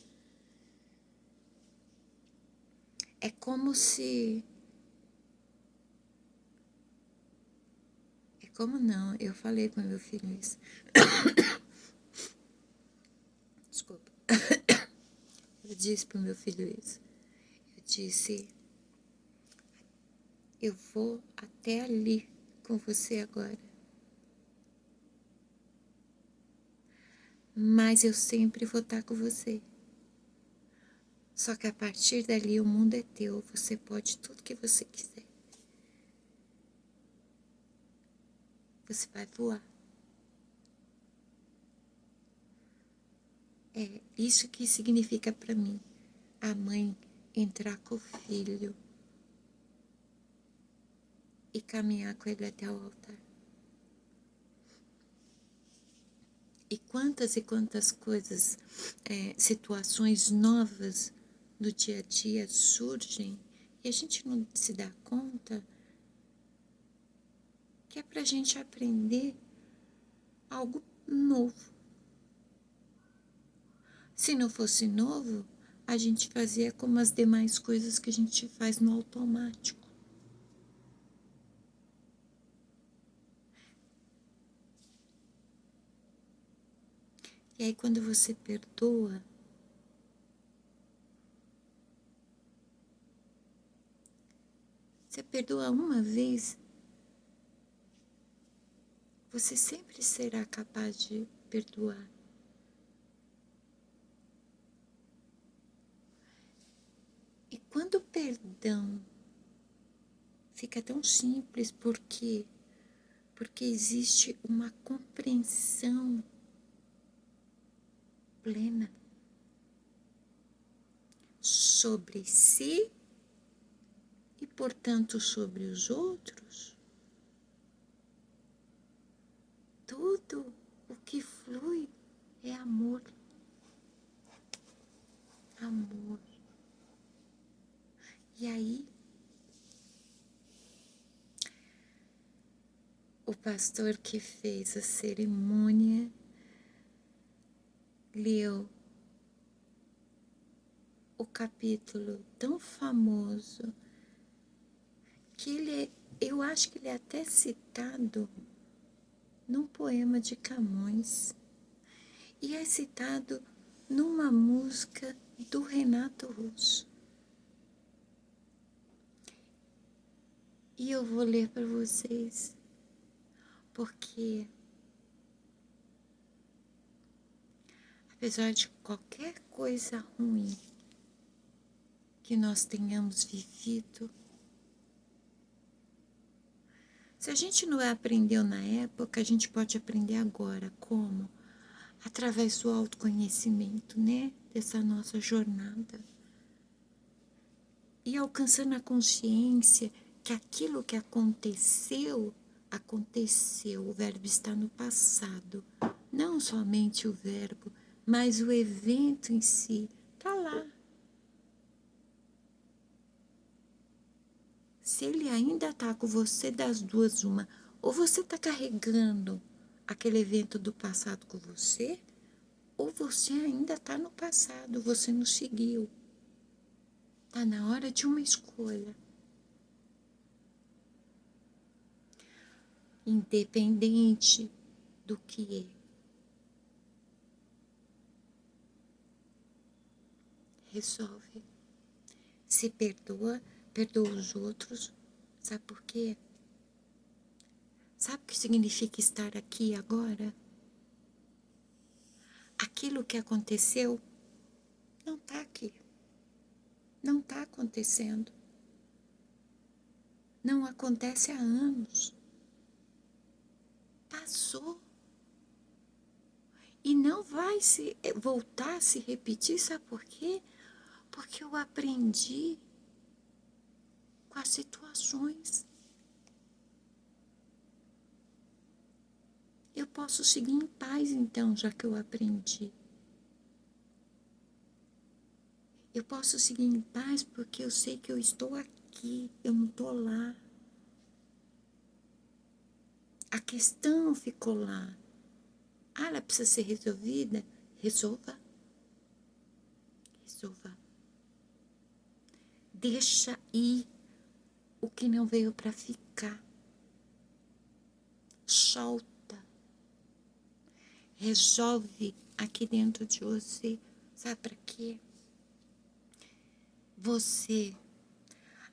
É como se Como não? Eu falei para meu filho isso. Desculpa. Eu disse para meu filho isso. Eu disse, eu vou até ali com você agora. Mas eu sempre vou estar com você. Só que a partir dali o mundo é teu. Você pode tudo que você quiser. Você vai voar. É isso que significa para mim. A mãe entrar com o filho e caminhar com ele até o altar. E quantas coisas, situações novas no dia a dia surgem e a gente não se dá conta que é para a gente aprender algo novo. Se não fosse novo, a gente fazia como as demais coisas que a gente faz no automático. E aí quando você perdoa, você perdoa uma vez, você sempre será capaz de perdoar. E quando o perdão fica tão simples, por quê? Porque existe uma compreensão plena sobre si e, portanto, sobre os outros. Tudo o que flui é amor. Amor. E aí, o pastor que fez a cerimônia leu o capítulo tão famoso que eu acho que ele é até citado num poema de Camões e é citado numa música do Renato Russo. E eu vou ler para vocês, porque apesar de qualquer coisa ruim que nós tenhamos vivido, se a gente não aprendeu na época, a gente pode aprender agora. Como? Através do autoconhecimento, né? Dessa nossa jornada. E alcançando a consciência que aquilo que aconteceu, aconteceu. O verbo está no passado. Não somente o verbo, mas o evento em si está lá. Se ele ainda está com você, das duas, uma. Ou você está carregando aquele evento do passado com você, ou você ainda está no passado, você não seguiu. Está na hora de uma escolha. Independente do que é. Resolve. Se perdoa, perdoa os outros. Sabe por quê? Sabe o que significa estar aqui agora? Aquilo que aconteceu não está aqui. Não está acontecendo. Não acontece há anos. Passou. E não vai voltar a se repetir, sabe por quê? Porque eu aprendi com as situações. Eu posso seguir em paz, então, já que eu aprendi. Eu posso seguir em paz porque eu sei que eu estou aqui, eu não estou lá. A questão ficou lá. Ah, ela precisa ser resolvida? Resolva. Resolva. Deixa ir o que não veio para ficar. solta, resolve aqui dentro de você. Sabe para quê? Você,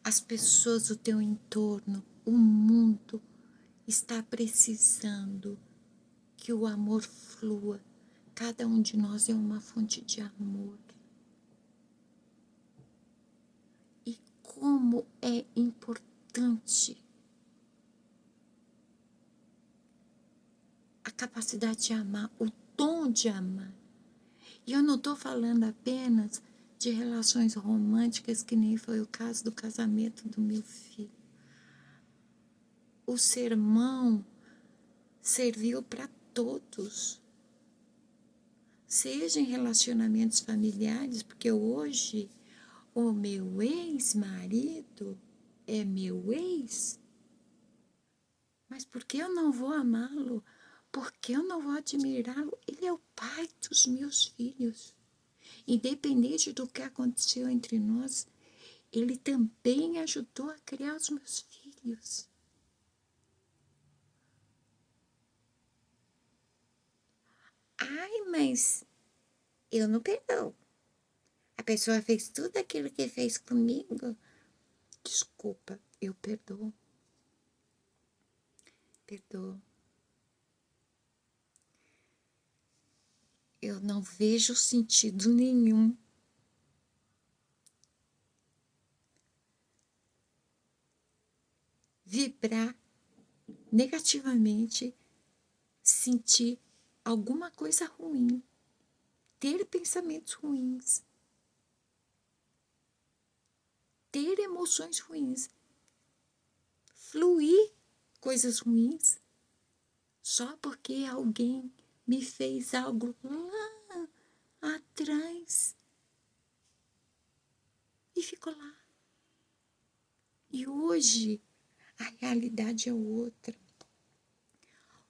as pessoas do teu entorno, o mundo está precisando que o amor flua. Cada um de nós é uma fonte de amor. E como é importante a capacidade de amar, o dom de amar. E eu não estou falando apenas de relações românticas, que nem foi o caso do casamento do meu filho. O sermão serviu para todos, seja em relacionamentos familiares, porque hoje o meu ex-marido é meu ex, mas por que eu não vou amá-lo? Por que eu não vou admirá-lo? Ele é o pai dos meus filhos. Independente do que aconteceu entre nós, ele também ajudou a criar os meus filhos. Ai, mas eu não perdoo. A pessoa fez tudo aquilo que fez comigo. Desculpa, eu perdoo. Perdoo. Eu não vejo sentido nenhum vibrar negativamente, sentir alguma coisa ruim, ter pensamentos ruins, ter emoções ruins, fluir coisas ruins, só porque alguém me fez algo lá atrás e ficou lá. E hoje a realidade é outra.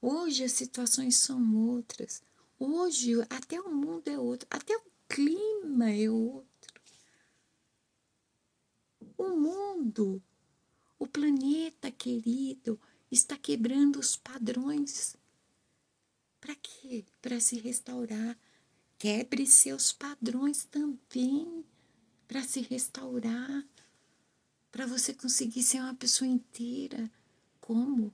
Hoje as situações são outras. Hoje até o mundo é outro, até o clima é outro. O mundo, o planeta querido, está quebrando os padrões. Para quê? Para se restaurar. Quebre seus padrões também para se restaurar, para você conseguir ser uma pessoa inteira. Como?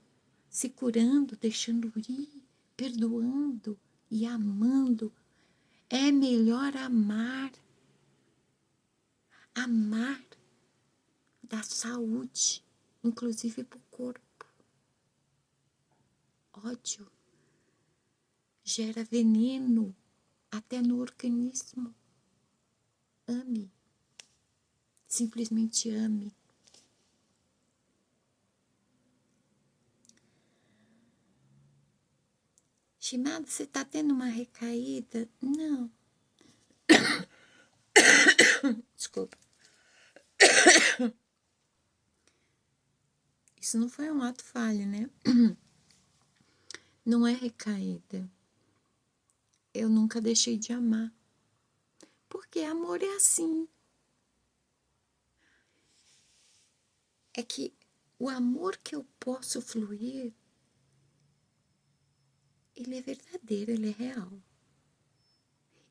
Se curando, deixando ir, perdoando e amando. É melhor amar. Amar dá saúde, inclusive para o corpo. Ódio gera veneno até no organismo. Ame. Simplesmente ame. Shimada, você está tendo uma recaída? Não. Desculpa. Isso não foi um ato falho, né? Não é recaída. Eu nunca deixei de amar. Porque amor é assim. É que o amor que eu posso fluir, ele é verdadeiro, ele é real.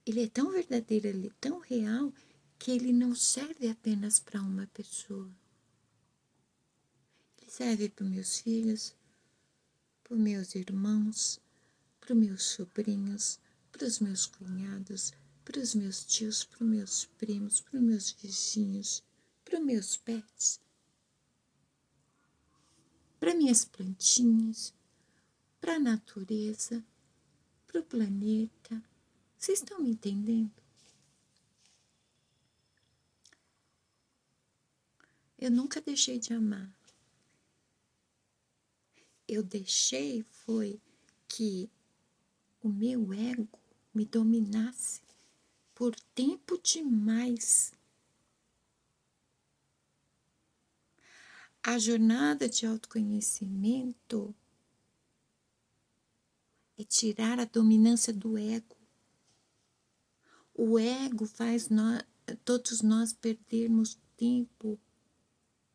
Ele é tão verdadeiro, ele é tão real, que ele não serve apenas para uma pessoa. Ele serve para os meus filhos, para os meus irmãos, para os meus sobrinhos, para os meus cunhados, para os meus tios, para os meus primos, para os meus vizinhos, para os meus pets, para minhas plantinhas, para a natureza, para o planeta. Vocês estão me entendendo? Eu nunca deixei de amar. Eu deixei foi que o meu ego me dominasse por tempo demais. A jornada de autoconhecimento é tirar a dominância do ego. O ego faz todos nós perdermos tempo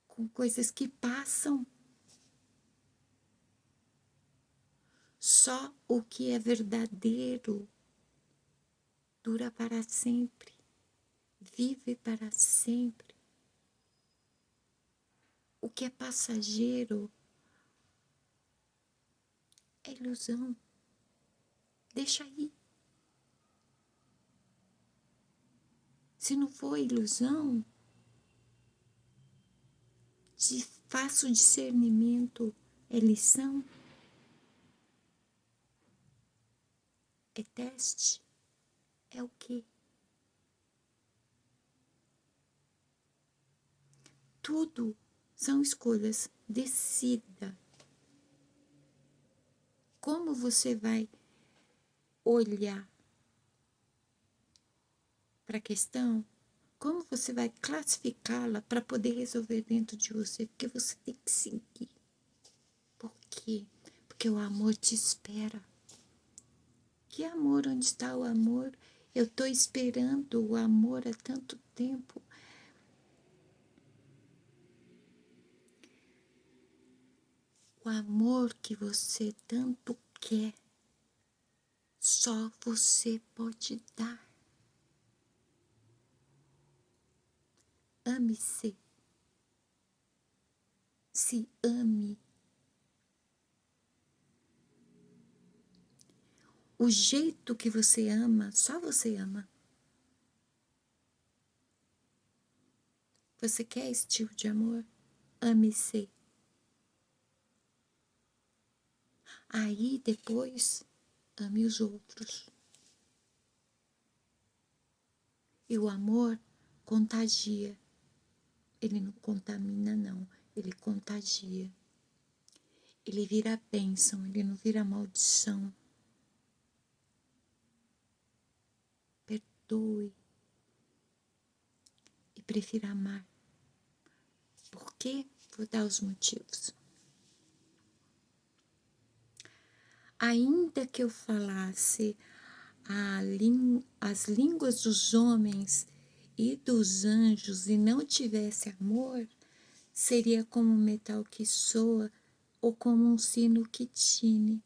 com coisas que passam. Só o que é verdadeiro dura para sempre, vive para sempre. O que é passageiro é ilusão. Deixa aí. Se não for ilusão, faça o discernimento. É lição? É teste? É o quê? Tudo são escolhas. Decida. Como você vai olhar para a questão? Como você vai classificá-la para poder resolver dentro de você? Porque você tem que seguir. Por quê? Porque o amor te espera. Que amor? Onde está o amor? Eu estou esperando o amor há tanto tempo. O amor que você tanto quer, só você pode dar. Ame-se. Se ame. O jeito que você ama, só você ama. Você quer esse tipo de amor? Ame-se. Aí depois, ame os outros. E o amor contagia. Ele não contamina, não. Ele contagia. Ele vira bênção, ele não vira maldição. Perdoe. E prefira amar. Por quê? Vou dar os motivos. Ainda que eu falasse as línguas dos homens e dos anjos e não tivesse amor, seria como um metal que soa ou como um sino que tine.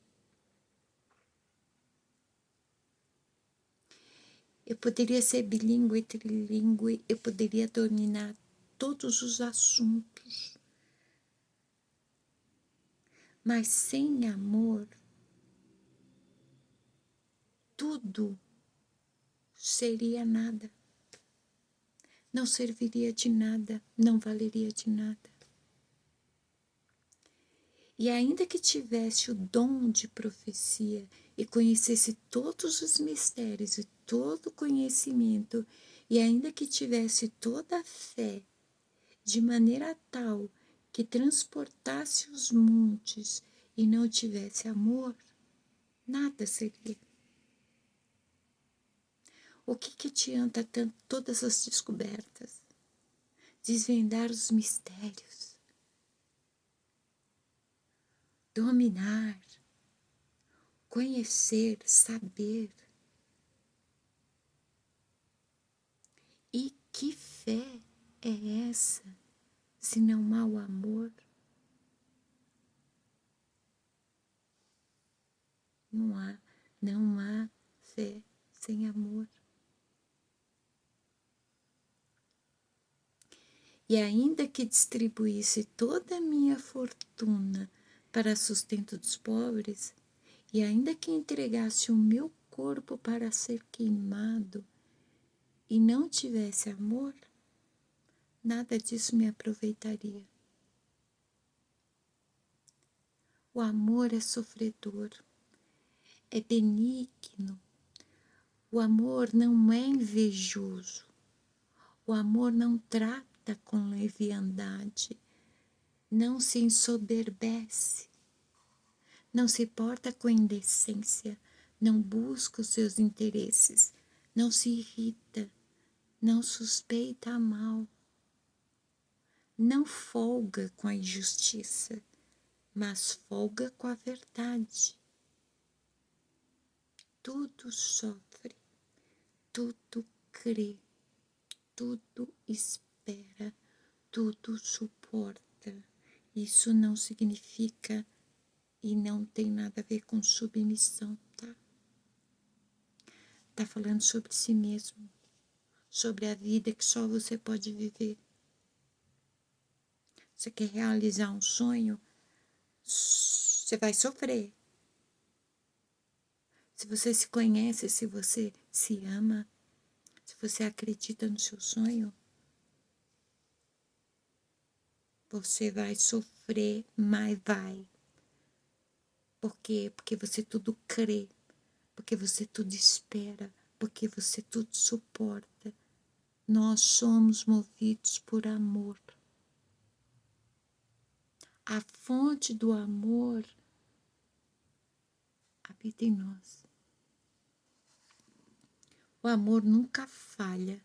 Eu poderia ser bilíngue, trilíngue, eu poderia dominar todos os assuntos, mas sem amor, tudo seria nada. Não serviria de nada, não valeria de nada. E ainda que tivesse o dom de profecia e conhecesse todos os mistérios e todo o conhecimento, e ainda que tivesse toda a fé, de maneira tal que transportasse os montes e não tivesse amor, nada seria. O que adianta tanto todas as descobertas? Desvendar os mistérios, dominar, conhecer, saber. E que fé é essa, se não há o amor? Não há fé sem amor. E ainda que distribuísse toda a minha fortuna para sustento dos pobres, e ainda que entregasse o meu corpo para ser queimado, e não tivesse amor, nada disso me aproveitaria. O amor é sofredor, é benigno. O amor não é invejoso. O amor não trata com leviandade, não se ensoberbece, não se porta com indecência, não busca os seus interesses, não se irrita, não suspeita mal, não folga com a injustiça, mas folga com a verdade. Tudo sofre, tudo crê, tudo espera, tudo suporta. Isso não significa E não tem nada a ver com submissão, tá? Tá falando sobre si mesmo, sobre a vida que só você pode viver. Você quer realizar um sonho? Você vai sofrer. Se você se conhece, se você se ama, se você acredita no seu sonho, você vai sofrer, mas vai. Por quê? Porque você tudo crê, porque você tudo espera, porque você tudo suporta. Nós somos movidos por amor. A fonte do amor habita em nós. O amor nunca falha,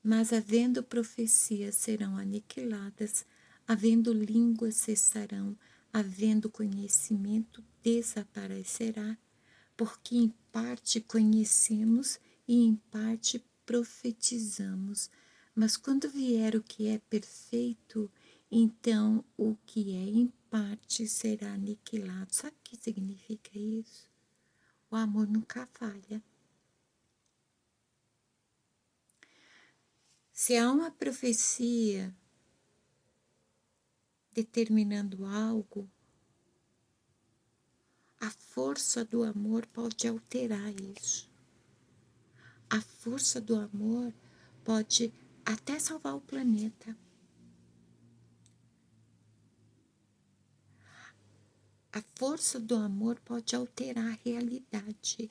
mas havendo profecias serão aniquiladas, havendo línguas cessarão, havendo conhecimento desaparecerá, porque em parte conhecemos e em parte profetizamos. Mas quando vier o que é perfeito, então o que é em parte será aniquilado. Sabe o que significa isso? O amor nunca falha. Se há uma profecia determinando algo, a força do amor pode alterar isso. A força do amor pode até salvar o planeta. A força do amor pode alterar a realidade.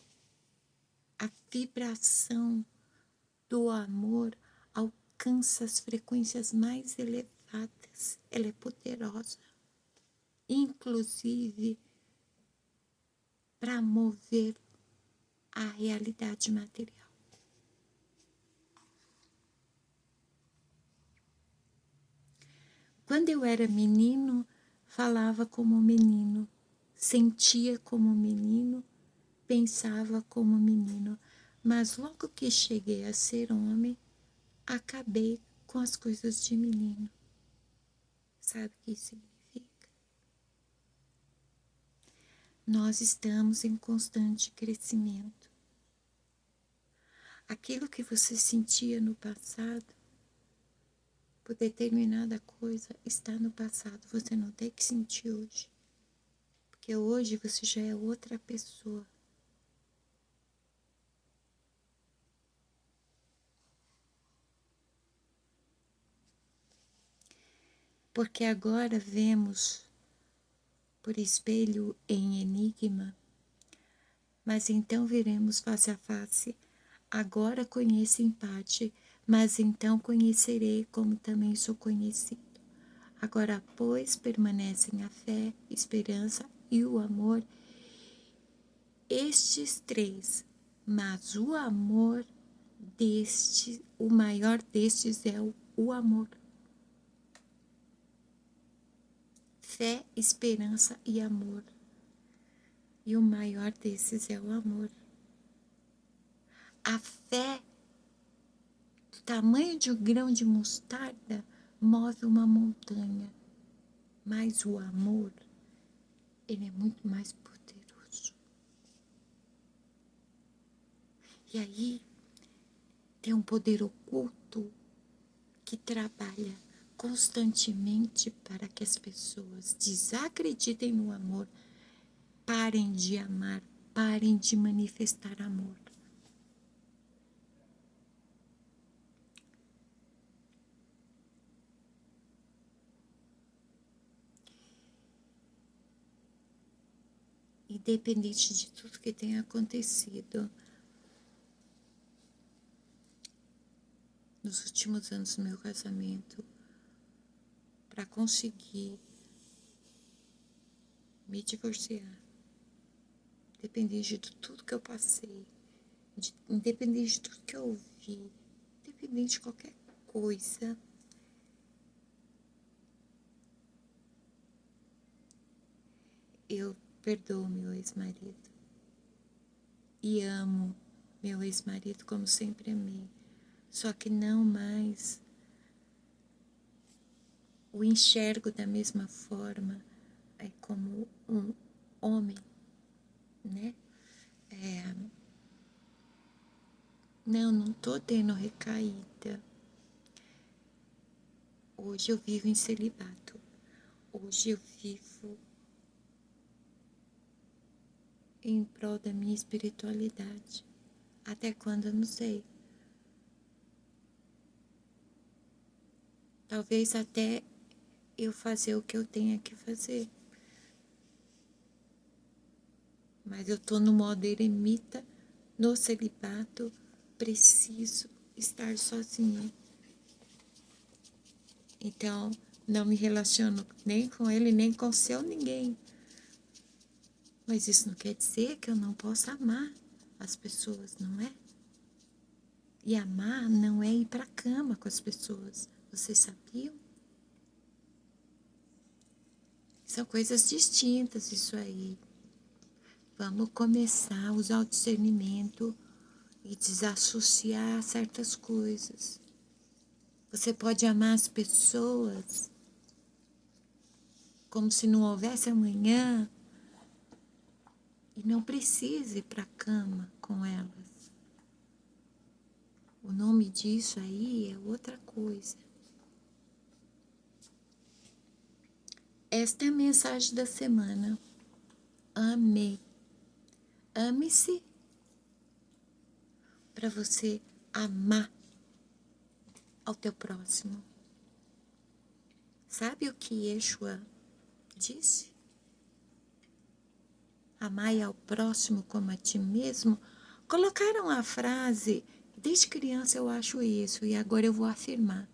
A vibração do amor alcança as frequências mais elevadas. Ela é poderosa, inclusive para mover a realidade material. Quando eu era menino, falava como menino, sentia como menino, pensava como menino, mas logo que cheguei a ser homem, acabei com as coisas de menino. Sabe o que isso significa? Nós estamos em constante crescimento. Aquilo que você sentia no passado, por determinada coisa, está no passado. Você não tem que sentir hoje. Porque hoje você já é outra pessoa. Porque agora vemos por espelho em enigma, mas então veremos face a face. Agora conheço em parte, mas então conhecerei como também sou conhecido. Agora, pois, permanecem a fé, esperança e o amor, estes três, mas o amor o maior destes é o amor. Fé, esperança e amor. E o maior desses é o amor. A fé, do tamanho de um grão de mostarda, move uma montanha. Mas o amor, ele é muito mais poderoso. E aí, tem um poder oculto que trabalha constantemente para que as pessoas desacreditem no amor, parem de amar, parem de manifestar amor. Independente de tudo que tenha acontecido nos últimos anos do meu casamento, para conseguir me divorciar, independente de tudo que eu passei, independente de tudo que eu ouvi, independente de qualquer coisa, eu perdoo meu ex-marido e amo meu ex-marido como sempre amei, só que não mais o enxergo da mesma forma. como um homem, né? Não tô tendo recaída. Hoje eu vivo em celibato. Hoje eu vivo em prol da minha espiritualidade. Até quando eu não sei. Talvez até eu fazer o que eu tenha que fazer. Mas eu tô no modo eremita, no celibato, preciso estar sozinha. Então, não me relaciono nem com ele, nem com seu ninguém. Mas isso não quer dizer que eu não possa amar as pessoas, não é? E amar não é ir para a cama com as pessoas. Vocês sabiam? São coisas distintas isso aí. Vamos começar a usar o discernimento e desassociar certas coisas. Você pode amar as pessoas como se não houvesse amanhã e não precise ir para a cama com elas. O nome disso aí é outra coisa. Esta é a mensagem da semana. Ame. Ame-se para você amar ao teu próximo. Sabe o que Yeshua disse? Amai ao próximo como a ti mesmo. Colocaram a frase, desde criança eu acho isso, e agora eu vou afirmar.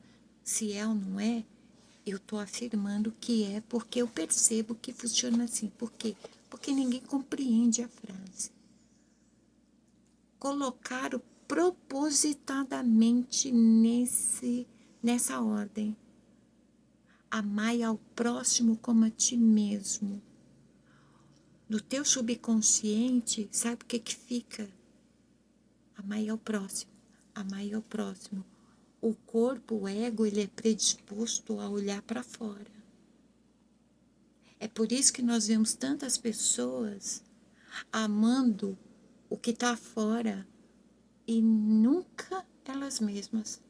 Se é ou não é, eu estou afirmando que é porque eu percebo que funciona assim. Por quê? Porque ninguém compreende a frase. Colocaram propositadamente nessa ordem. Amai ao próximo como a ti mesmo. No teu subconsciente, sabe o que fica? Amai ao próximo. Amai ao próximo. O corpo, o ego, ele é predisposto a olhar para fora. É por isso que nós vemos tantas pessoas amando o que está fora e nunca elas mesmas.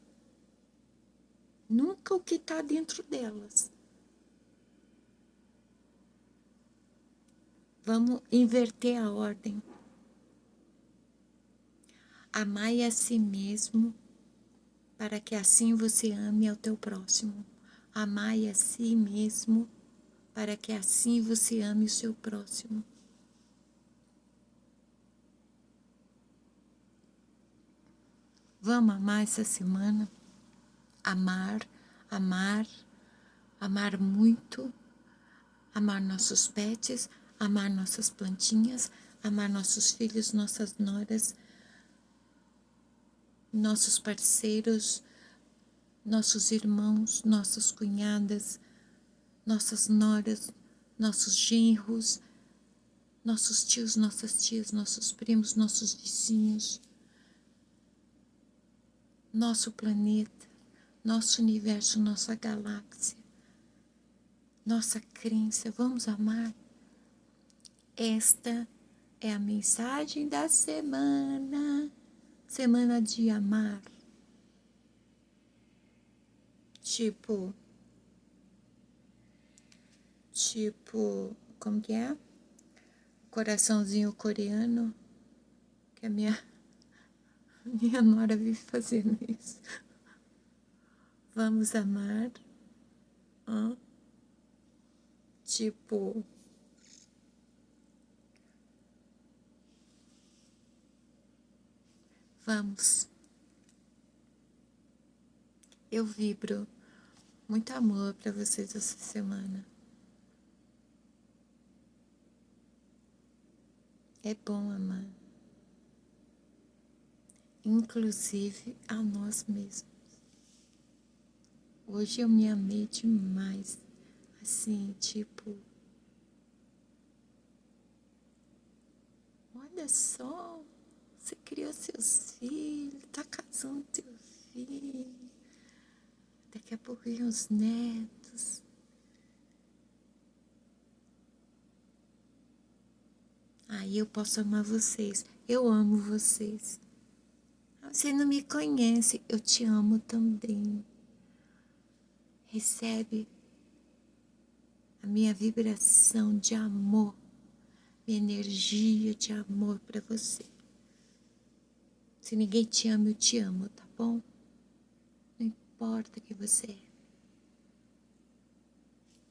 Nunca o que está dentro delas. Vamos inverter a ordem. Amai a si mesmo, para que assim você ame ao teu próximo. Amai a si mesmo, para que assim você ame o seu próximo. Vamos amar essa semana? Amar, amar, amar muito, amar nossos pets, amar nossas plantinhas, amar nossos filhos, nossas noras, nossos parceiros, nossos irmãos, nossas cunhadas, nossas noras, nossos genros, nossos tios, nossas tias, nossos primos, nossos vizinhos, nosso planeta, nosso universo, nossa galáxia, nossa crença. Vamos amar? Esta é a mensagem da semana. Semana de amar. Tipo, como que é? Coraçãozinho coreano, que a minha nora vive fazendo isso. Vamos amar. Tipo, vamos. Eu vibro muito amor para vocês essa semana. É bom amar. Inclusive a nós mesmos. Hoje eu me amei demais. Assim, tipo, olha só, você criou seus filhos, tá casando teu filho. Daqui a pouco vem os netos. Aí eu posso amar vocês. Eu amo vocês. Você não me conhece, eu te amo também. Recebe a minha vibração de amor, minha energia de amor para você. Se ninguém te ama, eu te amo, tá bom? Não importa quem você é.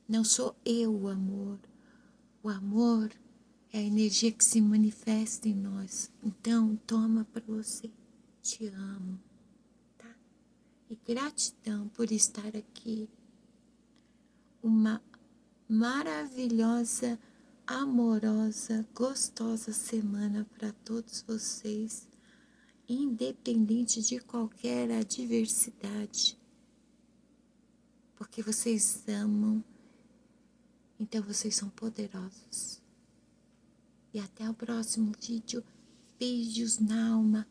Não sou eu o amor. O amor é a energia que se manifesta em nós. Então, toma para você. Te amo, tá? E gratidão por estar aqui. Uma maravilhosa, amorosa, gostosa semana para todos vocês, independente de qualquer adversidade, porque vocês amam, então vocês são poderosos. E até o próximo vídeo. Beijos na alma.